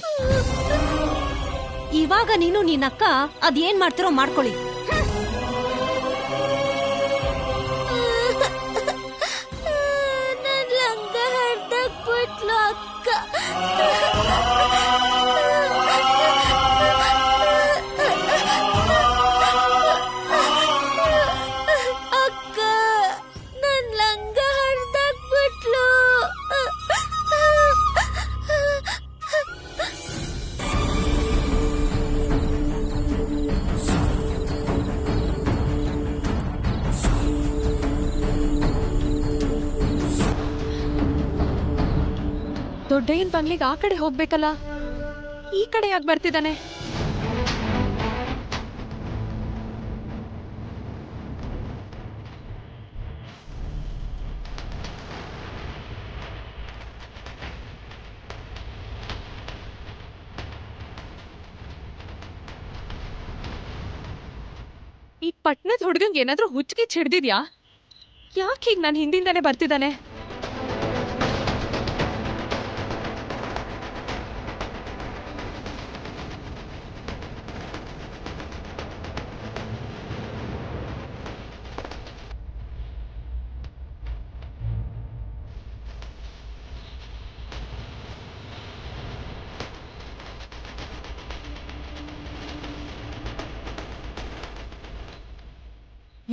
ಇವಾಗ ನೀನು ನಿನ್ನಕ್ಕ ಅದೇನ್ ಮಾಡ್ತಿರೋ ಮಾಡ್ಕೊಳ್ಳಿ. ನನ್ ಲಂಗ ಹರ್ದಕ್ ಬಿಟ್ಲು ಅಕ್ಕ. ಅಕ್ಕ, ನನ್ ಲಂಗ ಹರ್ದಕ್ ಬಿಟ್ಲು. ದೊಡ್ಡಯ್ಯನ್ ಬಂಗ್ಲಿಗೆ ಆ ಕಡೆ ಹೋಗ್ಬೇಕಲ್ಲ, ಈ ಕಡೆ ಯಾಕೆ ಬರ್ತಿದ್ದಾನೆ? ಈ ಪಟ್ನದ ಹುಡ್ಗಂಗೆ ಏನಾದ್ರೂ ಹುಚ್ಚಿಗೆ ಹಿಡ್ದಿದ್ಯಾ? ಯಾಕೆ ಹೀಗ್ ನನ್ನ ಹಿಂದಿಂದಾನೆ ಬರ್ತಿದ್ದಾನೆ?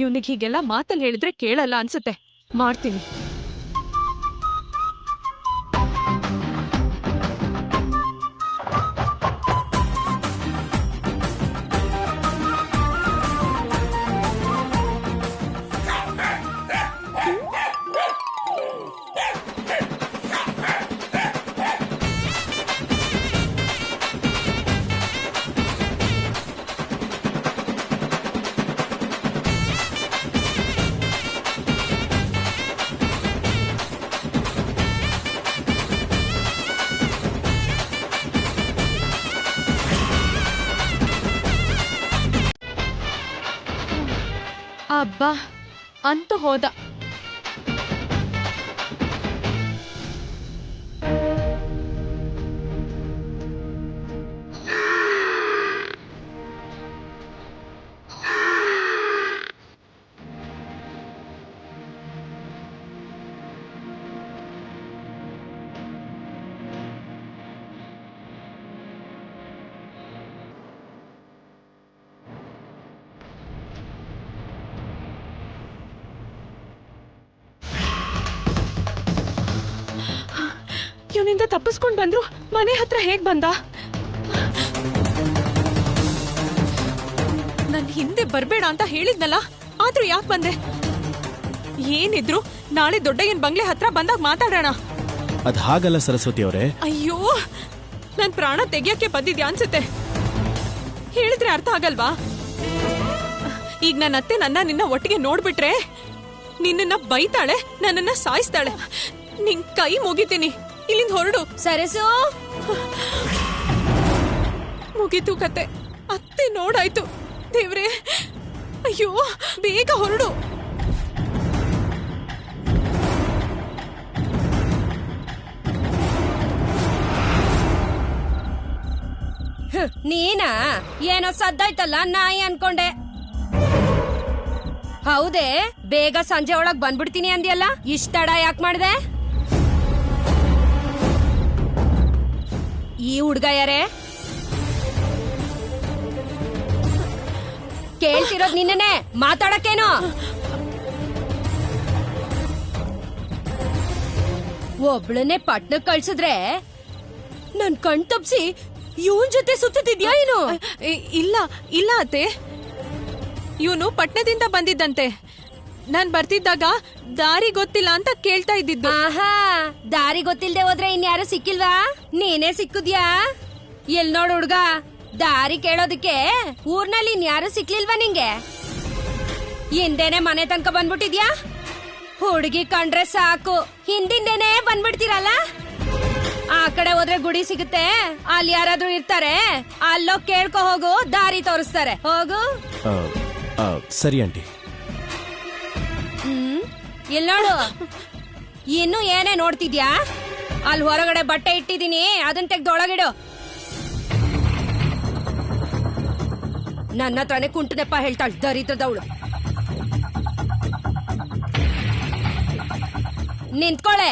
ಇವನಿಗೆ ಹೀಗೆಲ್ಲ ಮಾತಲ್ಲಿ ಹೇಳಿದ್ರೆ ಕೇಳಲ್ಲ ಅನ್ಸುತ್ತೆ. ಮಾಡ್ತೀನಿ. ಅಬ್ಬಾ, ಅಂತೂ ಹೋದ. ಇವನಿಂದ ತಪ್ಪಿಸ್ಕೊಂಡ್ ಬಂದ್ರು ಮನೆ ಹತ್ರ ಹೇಗ್ ಬಂದ? ನನ್ ಹಿಂದೆ ಬರ್ಬೇಡ ಅಂತ ಹೇಳಿದ್ನಲ್ಲ, ಆದ್ರೂ ಯಾಕೆ ಬಂದೆ? ಏನಿದ್ರು ನಾಳೆ ದೊಡ್ಡಯ್ಯನ್ ಬಂಗ್ಲೆ ಹತ್ರ ಬಂದಾಗ ಮಾತಾಡೋಣ. ಅದ್ ಹಾಗಲ್ಲ ಸರಸ್ವತಿ ಅವರೇ. ಅಯ್ಯೋ, ನನ್ ಪ್ರಾಣ ತೆಗಿಯಕ್ಕೆ ಬಂದಿದ್ಯಾ ಅನ್ಸುತ್ತೆ. ಹೇಳಿದ್ರೆ ಅರ್ಥ ಆಗಲ್ವಾ? ಈಗ ನನ್ನ ಅತ್ತೆ ನಿನ್ನ ಒಟ್ಟಿಗೆ ನೋಡ್ಬಿಟ್ರೆ ನಿನ್ನ ಬೈತಾಳೆ, ನನ್ನನ್ನ ಸಾಯಿಸ್ತಾಳೆ. ನಿನ್ ಕೈ ಮುಗಿತೀನಿ, ಇಲ್ಲಿಂದ ಹೊರಡು. ಸರಸು, ಮುಗೀತು ಕತೆ. ಅತ್ತೆ ನೋಡಾಯ್ತು. ದೇವ್ರೆ, ಅಯ್ಯೋ ಬೇಗ ಹೊರಡು. ನೀನಾ? ಏನೋ ಸದ್ದಾಯ್ತಲ್ಲ, ನಾಯಿ ಅನ್ಕೊಂಡೆ. ಹೌದೇ, ಬೇಗ ಸಂಜೆ ಒಳಗ್ ಬಂದ್ಬಿಡ್ತೀನಿ ಅಂದ್ಯಲ್ಲ, ಇಷ್ಟ ತಡ ಯಾಕೆ ಮಾಡ್ದೆ? ಈ ಹುಡ್ಗ ಯಾರೇ? ಕೇಳ್ತಿರೋದ್ ನಿನ್ನೆ, ಮಾತಾಡಕ್ಕೇನೋ? ಒಬ್ಳನ್ನೇ ಪಟ್ನಕ್ ಕಳ್ಸಿದ್ರೆ ನನ್ ಕಣ್ ತಪ್ಸಿ ಇವನ್ ಜೊತೆ ಸುತ್ತಿದ್ಯಾ ಏನು? ಇಲ್ಲ ಇಲ್ಲ ಅತ್ತೆ, ಇವನು ಪಟ್ನದಿಂದ ಬಂದಿದ್ದಂತೆ. ನಾನ್ ಬರ್ತಿದ್ದಾಗ ದಾರಿ ಗೊತ್ತಿಲ್ಲ ಅಂತ ಕೇಳ್ತಾ ಇದ್ದಿದ್ದು. ಆಹಾ, ದಾರಿ ಗೊತ್ತಿಲ್ದೆ ಹೋದ್ರೆ ಇನ್ಯಾರು ಸಿಕ್ಕಿಲ್ವಾ? ನೀನೇ ಸಿಕ್ಕುದ್ಯಾ? ಎಲ್ ನೋಡ್ ಹುಡ್ಗ, ದಾರಿ ಕೇಳೋದಕ್ಕೆ ಊರ್ನಲ್ಲಿ ಇನ್ಯಾರು ಸಿಕ್ಲಿಲ್ವಾ ನಿಂಗೆ? ಹಿಂದೇನೆ ಮನೆ ತನಕ ಬಂದ್ಬಿಟ್ಟಿದ್ಯಾ? ಹುಡುಗಿ ಕಂಡ್ರೆ ಸಾಕು ಹಿಂದಿಂದೇನೆ ಬಂದ್ಬಿಡ್ತೀರಲ್ಲ. ಆ ಕಡೆ ಹೋದ್ರೆ ಗುಡಿ ಸಿಗುತ್ತೆ, ಅಲ್ಲಿ ಯಾರಾದ್ರೂ ಇರ್ತಾರೆ, ಅಲ್ಲೋ ಕೇಳ್ಕೊ ಹೋಗು, ದಾರಿ ತೋರಿಸ್ತಾರೆ. ಹೋಗು. ಸರಿ ಆಂಟಿ. ಇಲ್ಲಿ ನೋಡು, ಇನ್ನು ಏನೇ ನೋಡ್ತಿದ್ಯಾ? ಅಲ್ಲಿ ಹೊರಗಡೆ ಬಟ್ಟೆ ಇಟ್ಟಿದೀನಿ, ಅದನ್ನ ತೆಗ್ದು ಒಳಗಿಡು. ನನ್ನ ಹತ್ರನೇ ಕುಂಟು ನೆಪ ಹೇಳ್ತಾಳೆ ದರಿದ್ರದವಳು. ನಿಂತ್ಕೊಳೆ.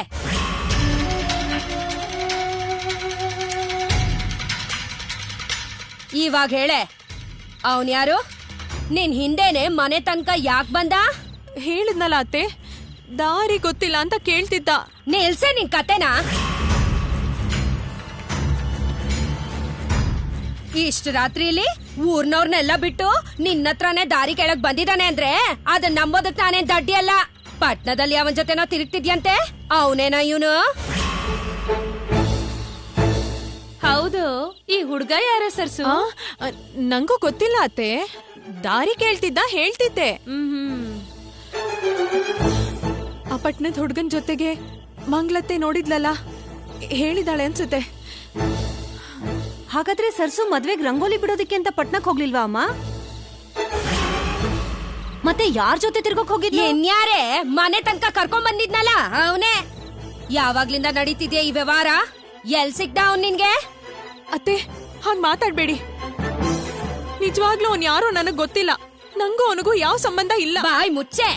ಇವಾಗ ಹೇಳೆ, ಅವನ್ ಯಾರು? ನಿನ್ ಹಿಂದೆನೆ ಮನೆ ತನಕ ಯಾಕೆ ಬಂದ? ಹೇಳಿದ್ನಲ್ಲ ಅತ್ತೆ, ದಾರಿ ಗೊತ್ತಿಲ್ಲ ಅಂತ ಕೇಳ್ತಿದ್ದ. ನಿಲ್ಸೆ ನಿನ್ ಕತೆನಾ? ಇಷ್ಟು ರಾತ್ರಿಲಿ ಊರ್ನವ್ರನ್ನೆಲ್ಲ ಬಿಟ್ಟು ನಿನ್ನತ್ರನೇ ದಾರಿ ಕೆಳಗ್ ಬಂದಿದ್ದಾನೆ ಅಂದ್ರೆ ಅದನ್ನ ನಂಬೋದಕ್ ನಾನೇನ್ ದಡ್ಡಿ ಅಲ್ಲ. ಪಟ್ನದಲ್ಲಿ ಅವನ್ ಜೊತೆನೋ ತಿರುಗ್ತಿದ್ಯಂತೆ, ಅವನೇನೋ ಇವನು? ಹೌದು, ಈ ಹುಡ್ಗ ಯಾರ ಸರ್ಸು? ನಂಗೂ ಗೊತ್ತಿಲ್ಲ ಅತ್ತೆ, ದಾರಿ ಕೇಳ್ತಿದ್ದ, ಹೇಳ್ತಿದ್ದೆ. ಆ ಪಟ್ನದ ಹುಡ್ಗನ್ ಜೊತೆಗೆ ಮಂಗ್ಲತ್ತೆ ನೋಡಿದ್ಲಲ್ಲ, ಹೇಳಿದಾಳೆ ಅನ್ಸುತ್ತೆ. ಹಾಗಾದ್ರೆ ಸರ್ಸು ಮದ್ವೆಗ್ ರಂಗೋಲಿ ಬಿಡೋದಕ್ಕೆ ಅಂತ ಪಟ್ನಕ್ ಹೋಗ್ಲಿಲ್ವಾ ಅಮ್ಮ? ಮತ್ತೆ ಯಾರ್ ಜೊತೆ ತಿರ್ಗೋಕ್ ಹೋಗಿದ್ಲು? ಇನ್ಯಾರೇ ಮನೆ ತನಕ ಕರ್ಕೊಂಡ್ ಬಂದಿದ್ನಲ್ಲ ಅವನೇ. ಯಾವಾಗ್ಲಿಂದ ನಡೀತಿದ್ಯಾ ಈ ವ್ಯವಹಾರ? ಎಲ್ ಸಿಕ್ದ ಅವ್ನ್ ನಿನ್ಗೆ? ಅತ್ತೆ, ಹಾಗ್ ಮಾತಾಡ್ಬೇಡಿ. ನಿಜವಾಗ್ಲೂ ಅವ್ನ್ ಯಾರೋ ನನಗ್ ಗೊತ್ತಿಲ್ಲ. ನಂಗೂ ಅವನಿಗೂ ಯಾವ ಸಂಬಂಧ ಇಲ್ಲ. ಬಾಯ್ ಮುಚ್ಚೆ.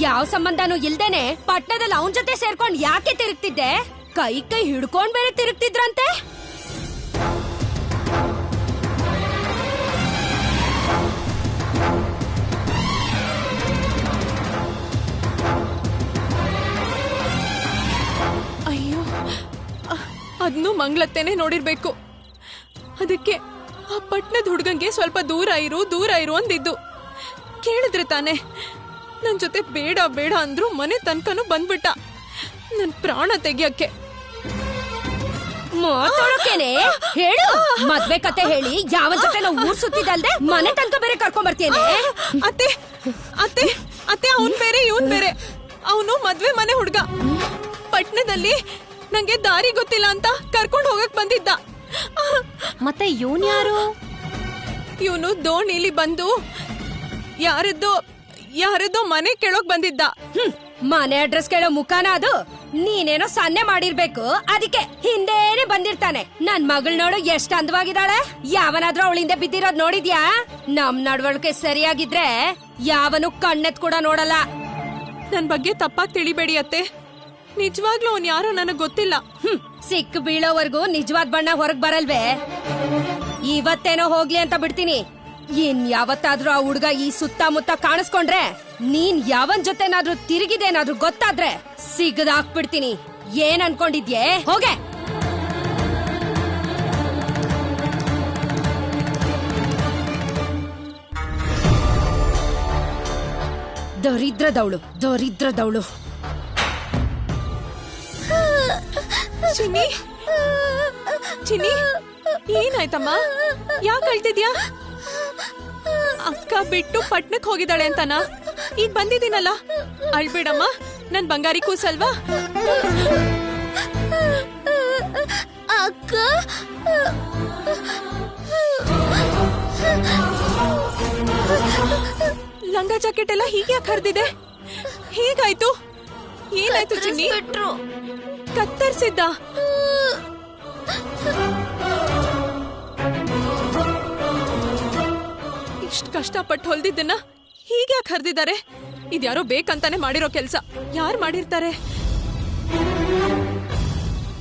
ಯಾವ ಸಂಬಂಧನೂ ಇಲ್ದೇನೆ ಪಟ್ನದಲ್ಲಿ ಅವನ್ ಜೊತೆ ಸೇರ್ಕೊಂಡ್ ಯಾಕೆ ತಿರುಗ್ತಿದ್ದೆ? ಕೈ ಕೈ ಹಿಡ್ಕೊಂಡ್ ಬೇರೆ ತಿರುಗ್ತಿದ್ರಂತೆ. ಅಯ್ಯೋ, ಅದ್ನು ಮಂಗ್ಲತ್ತೇನೆ ನೋಡಿರ್ಬೇಕು. ಅದಕ್ಕೆ ಆ ಪಟ್ನದ ಹುಡ್ಗಂಗೆ ಸ್ವಲ್ಪ ದೂರ ಇರು ಅಂದಿದ್ದು. ಕೇಳಿದ್ರೆ ತಾನೆ. ನನ್ ಜೊತೆ ಬೇಡ ಬೇಡ ಅಂದ್ರು ಮನೆ ತನಕನೂ ಬಂದ್ಬಿಟ್ಟ, ನನ್ ಪ್ರಾಣ ತೆಗಿಯಕ್ಕೆ. ಮಾತಾಡೋಕೇನೆ ಹೇಳು. ಮದ್ವೆ ಕತೆ ಹೇಳಿ ಯಾವ ಜೊತೆ ನಾವು ಊರ್ ಸುತ್ತಿದಲ್ದೆ ಮನೆ ತನಕ ಬೇರೆ ಕರ್ಕೊಂಡ್ ಬರ್ತೇನೆ. ಅತ್ತೆ ಅತ್ತೆ ಅತ್ತೆ, ಅವನ್ ಬೇರೆ ಇವನ್ ಬೇರೆ. ಅವನು ಮದ್ವೆ ಮನೆ ಹುಡ್ಗ. ಪಟ್ನದಲ್ಲಿ ನಂಗೆ ದಾರಿ ಗೊತ್ತಿಲ್ಲ ಅಂತ ಕರ್ಕೊಂಡ್ ಹೋಗಕ್ ಬಂದಿದ್ದ. ಮತ್ತೆ ಇವನ್ ಯಾರು? ಇವನು ದೋಣಿಲಿ ಬಂದು ಯಾರದ್ದೋ ಮನೆ ಕೇಳೋಕ್ ಬಂದಿದ್ದ. ಮನೆ ಅಡ್ರೆಸ್ ಕೇಳೋ ಮುಖಾನ ಅದು? ನೀನೇನೋ ಸನ್ನೆ ಮಾಡಿರ್ಬೇಕು, ಅದಕ್ಕೆ ಹಿಂದೇನೆ ಬಂದಿರ್ತಾನೆ. ನನ್ ಮಗಳ್ ನೋಡು ಎಷ್ಟ್ ಅಂದವಾಗಿದ್ದಾಳೆ. ಯಾವನಾದ್ರೂ ಅವಳಿಂದ ಬಿದ್ದಿರೋದ್ ನೋಡಿದ್ಯಾ? ನಮ್ ನಡವಳಿಕೆ ಸರಿಯಾಗಿದ್ರೆ ಯಾವನು ಕಣ್ಣೆತ್ ಕೂಡ ನೋಡಲ್ಲ. ನನ್ ಬಗ್ಗೆ ತಪ್ಪಾಗಿ ತಿಳಿಬೇಡಿ ಅತ್ತೆ. ನಿಜವಾಗ್ಲೂ ಅವ್ನ್ ಯಾರೋ ನನಗ್ ಗೊತ್ತಿಲ್ಲ. ಸಿಕ್ ಬೀಳೋವರೆಗೂ ನಿಜವಾದ ಬಣ್ಣ ಹೊರಗ್ ಬರಲ್ವೇ? ಇವತ್ತೇನೋ ಹೋಗ್ಲಿ ಅಂತ ಬಿಡ್ತೀನಿ. ಇನ್ ಯಾವತ್ತಾದ್ರೂ ಆ ಹುಡ್ಗ ಈ ಸುತ್ತಮುತ್ತ ಕಾಣಿಸ್ಕೊಂಡ್ರೆ, ನೀನ್ ಯಾವನ್ ಜೊತೆನಾದ್ರೂ ತಿರುಗಿದೇನಾದ್ರೂ ಗೊತ್ತಾದ್ರೆ ಸಿಗದಾಕ್ಬಿಡ್ತೀನಿ. ಏನ್ ಅನ್ಕೊಂಡಿದ್ಯೆ? ಹೋಗೆ. ದರಿದ್ರದವಳು, ದರಿದ್ರದವಳು. ಚಿನ್ನಿ, ಚಿನ್ನಿ, ಏನಾಯ್ತಮ್ಮ? ಯಾಕೆ ಅಳ್ತಿದ್ಯಾ? ಅಕ್ಕ ಬಿಟ್ಟು ಪಟ್ನಕ್ ಹೋಗಿದ್ದಾಳೆ ಅಂತನ? ಈಗ ಬಂದಿದ್ದೀನಲ್ಲ, ಅಳ್ಬೇಡಮ್ಮ, ನನ್ ಬಂಗಾರಿ ಕೂಸಲ್ವಾ? ಅಕ್ಕ ಲಂಗ ಜಾಕೆಟ್ ಎಲ್ಲ ಹೀಗೆ ಯಾಕೆ ಹರಿದಿದೆ? ಹೇಗಾಯ್ತು? ಏನಾಯ್ತು ಚಿನ್ನಿ? ಕತ್ತರಿಸಿದ್ದ? ಇಷ್ಟು ಕಷ್ಟಪಟ್ಟು ಹೊಲ್ದಿದ್ದನ್ನ ಹೀಗೆ ಯಾಕೆ ಹರಿದಿದ್ದಾರೆ? ಇದ್ಯಾರೋ ಬೇಕಂತಾನೆ ಮಾಡಿರೋ ಕೆಲ್ಸ. ಯಾರು ಮಾಡಿರ್ತಾರೆ?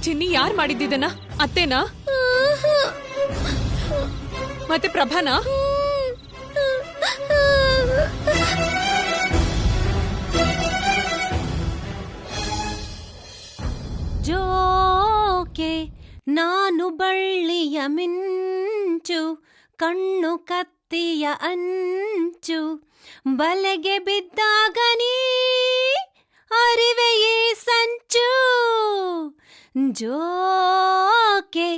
ಚಿನ್ನಿ, ಯಾರು ಮಾಡಿದ್ದಿದ್ದನ್ನ? ಅತ್ತೇನಾ? ಮತ್ತೆ ಪ್ರಭಾನಾ? ಜೋಕೆ ನಾನು ಬಳ್ಳಿಯ ಮಿಂಚು, ಕಣ್ಣು ಕತ್ತಿಯ ಅಂಚು, ಬಲೆಗೆ ಬಿದ್ದಾಗ ನೀ ಅರಿವೆಯೇ ಸಂಚು. ಜೋಕೆ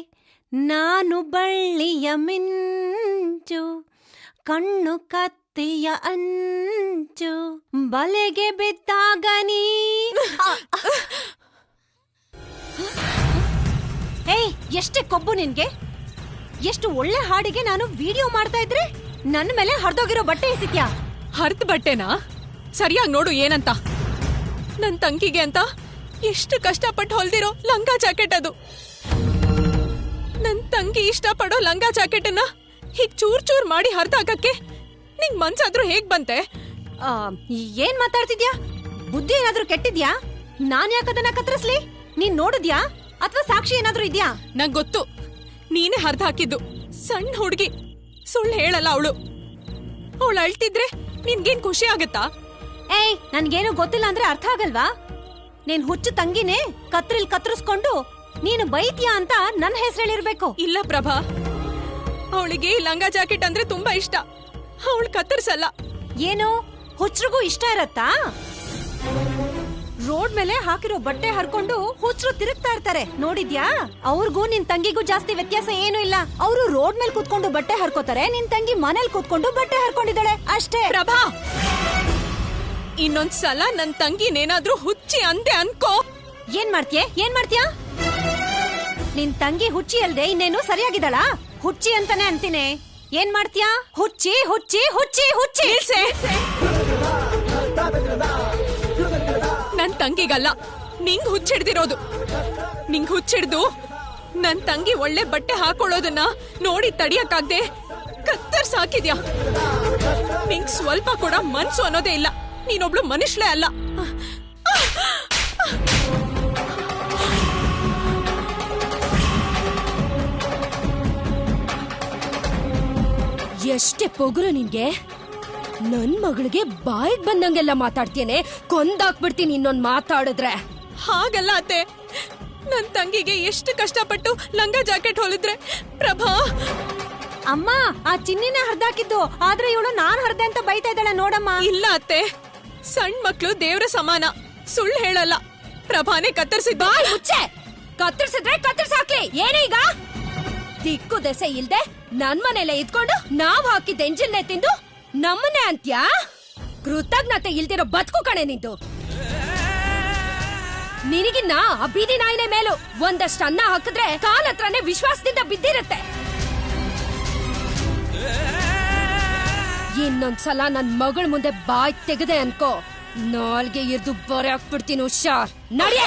ನಾನು ಬಳ್ಳಿಯ ಮಿಂಚು, ಕಣ್ಣು ಕತ್ತಿಯ ಅಂಚು, ಬಲೆಗೆ ಬಿದ್ದಾಗ ನೀ. ಏಯ್, ಎಷ್ಟೇ ಕೊಬ್ಬು ನಿನ್ಗೆ? ಎಷ್ಟು ಒಳ್ಳೆ ಹಾಡಿಗೆ ನಾನು ವಿಡಿಯೋ ಮಾಡ್ತಾ ಇದ್ರೆ ನನ್ನ ಮೇಲೆ ಹರಿದೋಗಿರೋ ಬಟ್ಟೆ ಎಸಿತ್ಯಾ? ಹರ್ದ್ ಬಟ್ಟೆನಾ? ಸರಿಯಾಗಿ ನೋಡು ಏನಂತ. ನನ್ ತಂಗಿಗೆ ಅಂತ ಎಷ್ಟು ಕಷ್ಟಪಟ್ಟು ಹೊಲ್ದಿರೋ ಲಂಗ ಜಾಕೆಟ್ ಅದು. ನನ್ ತಂಗಿ ಇಷ್ಟಪಡೋ ಲಂಗ ಜಾಕೆಟನ್ನ ಹೀಗ್ ಚೂರ್ ಚೂರ್ ಮಾಡಿ ಹರ್ದಾಕಕ್ಕೆ ನಿಂಗ್ ಮನ್ಸಾದ್ರೂ ಹೇಗ್ ಬಂತೆ? ಏನ್ ಮಾತಾಡ್ತಿದ್ಯಾ? ಬುದ್ಧಿ ಏನಾದ್ರೂ ಕೆಟ್ಟಿದ್ಯಾ? ನಾನ್ ಯಾಕದನ್ನ ಕತ್ತರಿಸ್ಲಿ? ನೀನ್ ನೋಡಿದ್ಯಾ ಅಥವಾ ಸಾಕ್ಷಿ ಏನಾದ್ರೂ ಇದ್ಯಾ? ನಂಗ್ ಗೊತ್ತು, ನೀನೇ ಹರ್ದ್ ಹಾಕಿದ್ದು. ಸಣ್ಣ ಹುಡುಗಿ, ಸುಳ್ಳು ಹೇಳಲ್ಲ ಅವಳು. ಅವಳು ಅಳ್ತಿದ್ರೆ ನಿನ್ಗೇನ್ ಖುಷಿ ಆಗತ್ತಾ? ಏಯ್, ನನ್ಗೇನು ಗೊತ್ತಿಲ್ಲ ಅಂದ್ರೆ ಅರ್ಥ ಆಗಲ್ವಾ? ನೀನ್ ಹುಚ್ಚು ತಂಗಿನೇ ಕತ್ತರಿಸ್ಕೊಂಡು ನೀನು ಬೈತ್ಯಾ ಅಂತ ನನ್ನ ಹೆಸರೇಳಿರ್ಬೇಕು. ಇಲ್ಲ ಪ್ರಭಾ, ಅವಳಿಗೆ ಲಂಗ ಜಾಕೆಟ್ ಅಂದ್ರೆ ತುಂಬಾ ಇಷ್ಟ. ಅವಳು ಕತ್ತರಿಸಲ್ಲ. ಏನು ಹುಚ್ಚರಿಗೂ ಇಷ್ಟ ಇರತ್ತಾ? ರೋಡ್ ಮೇಲೆ ಹಾಕಿರೋ ಬಟ್ಟೆ ಹರ್ಕೊಂಡು ಹುಚ್ಚರು ತಿರುಗ್ತಾ ಇರ್ತಾರೆ, ನೋಡಿದ್ಯಾ? ಅವ್ರಿಗೂ ನಿನ್ ತಂಗಿಗೂ ಜಾಸ್ತಿ ವ್ಯತ್ಯಾಸ ಏನು ಇಲ್ಲ. ಅವರು ರೋಡ್ ಮೇಲೆ ಕೂತ್ಕೊಂಡು ಬಟ್ಟೆ ಹರ್ಕೋತಾರೆ, ನಿನ್ ತಂಗಿ ಮನೇಲಿ ಕೂತ್ಕೊಂಡು ಬಟ್ಟೆ ಹರ್ಕೊಂಡಿದ್ದಾಳೆ ಅಷ್ಟೇ. ಪ್ರಭಾ, ಇನ್ನೊಂದ್ಸಲ ನನ್ ತಂಗಿನೇನಾದ್ರೂ ಹುಚ್ಚಿ ಅಂದೆ ಅನ್ಕೋ. ಏನ್ ಮಾಡ್ತೀಯಾ? ನಿನ್ ತಂಗಿ ಹುಚ್ಚಿ ಅಲ್ದೆ ಇನ್ನೇನು ಸರಿಯಾಗಿದ್ದಾಳ? ಹುಚ್ಚಿ ಅಂತಾನೆ ಅಂತೀನಿ. ಏನ್ ಮಾಡ್ತೀಯಾ? ಹುಚ್ಚಿ ಹುಚ್ಚಿ ಹುಚ್ಚಿ ಹುಚ್ಚಿ. ನನ್ ತಂಗಿಗಲ್ಲ, ನಿಂಗ್ ಹುಚ್ಚಿಡ್ದಿರೋದು. ನಿಂಗ್ ಹುಚ್ಚಿಡ್ದು ನನ್ ತಂಗಿ ಒಳ್ಳೆ ಬಟ್ಟೆ ಹಾಕೊಳ್ಳೋದನ್ನ ನೋಡಿ ತಡಿಯಕ್ಕಾಗ್ದೆ ಕತ್ತರ್ಸಾಕಿದ್ಯಾ. ನಿಂಗ್ ಸ್ವಲ್ಪ ಕೂಡ ಮನ್ಸು ಅನ್ನೋದೇ ಇಲ್ಲ. ನೀನೊಬ್ಳು ಮನುಷ್ಯಲೇ ಅಲ್ಲ. ಎಷ್ಟೇ ಪೊಗರು ನಿನ್ಗೆ? ನನ್ ಮಗಳಿಗೆ ಬಾಯಿಗೆ ಬಂದಂಗೆಲ್ಲ ಮಾತಾಡ್ತೇನೆ, ಕೊಂದಾಕ್ಬಿಡ್ತೀನಿ ಇನ್ನೊಂದ್ ಮಾತಾಡಿದ್ರೆ. ಹಾಗಲ್ಲ ಅತ್ತೆ, ನನ್ ತಂಗಿಗೆ ಎಷ್ಟು ಕಷ್ಟಪಟ್ಟು ಲಂಗ ಜಾಕೆಟ್ ಹೊಲಿದ್ರೆ. ಪ್ರಭಾ, ಅಮ್ಮ, ಆ ಚಿನ್ನಿನ ಹರ್ದಾಕಿದ್ದು, ಆದ್ರೆ ಇವಳು ನಾನ್ ಹರ್ದೆ ಅಂತ ಬೈತಾ ಇದ್ದಾಳೆ ನೋಡಮ್ಮ. ಇಲ್ಲ ಅತ್ತೆ, ಸಣ್ಣ ಮಕ್ಳು ದೇವ್ರ ಸಮಾನ, ಸುಳ್ಳು ಹೇಳಲ್ಲ. ಪ್ರಭಾನೇ ಕತ್ತರಿಸಿದ್ದ. ಮುಚ್ಚೆ, ಕತ್ತರಿಸಿದ್ರೆ ಕತ್ತರಿಸಾಕ್ಲಿ. ಏನೀಗ? ದಿಕ್ಕು ದೆಸೆ ಇಲ್ದೆ ನನ್ ಮನೇಲೆ ಇದ್ಕೊಂಡು ನಾವ್ ಹಾಕಿದ ಎಂಜಿನ್ನೇ ತಿಂದು ನಮ್ಮನೆ ಅಂತ್ಯಾ? ಕೃತಜ್ಞತೆ ಇಲ್ದಿರೋ ಬದುಕು ಕಣೆ ನಿಂತು. ನಿನಗಿನ್ನ ಆ ಬೀದಿ ನಾಯಿನೇ ಮೇಲು. ಒಂದಷ್ಟು ಅನ್ನ ಹಾಕಿದ್ರೆ ಕಾಲ ಹತ್ರನೇ ವಿಶ್ವಾಸದಿಂದ ಬಿದ್ದಿರುತ್ತೆ. ಇನ್ನೊಂದ್ಸಲ ನನ್ ಮಗಳ ಮುಂದೆ ಬಾಯ್ ತೆಗೆದೆ ಅನ್ಕೋ, ನಾಲ್ಗೆ ಇರ್ದು ಬರೆ ಹಾಕ್ಬಿಡ್ತೀನಿ. ಹುಷಾರ್, ನಡಿಯ.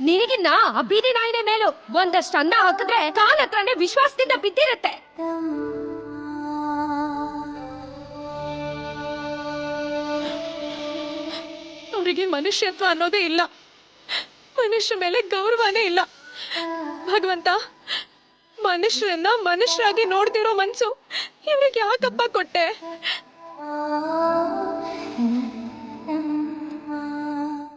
ನಿನಗಿನ್ನ ಆ ಬೀದಿ ನಾಯಿನ ಮೇಲೂ ಒಂದಷ್ಟು ಅನ್ನ ಹಾಕಿದ್ರೆ ಕಾಲ ಹತ್ರನೇ ವಿಶ್ವಾಸದಿಂದ ಬಿದ್ದಿರುತ್ತೆ. ಅವರಿಗೆ ಮನುಷ್ಯತ್ವ ಅನ್ನೋದೇ ಇಲ್ಲ, ಮನುಷ್ಯ ಮೇಲೆ ಗೌರವನೇ ಇಲ್ಲ. ಭಗವಂತ, ಮನುಷ್ಯರನ್ನ ಮನುಷ್ಯರಾಗಿ ನೋಡ್ತಿರೋ ಮನ್ಸು ಇವ್ರಿಗೆ ಯಾಕಪ್ಪ ಕೊಟ್ಟೆ?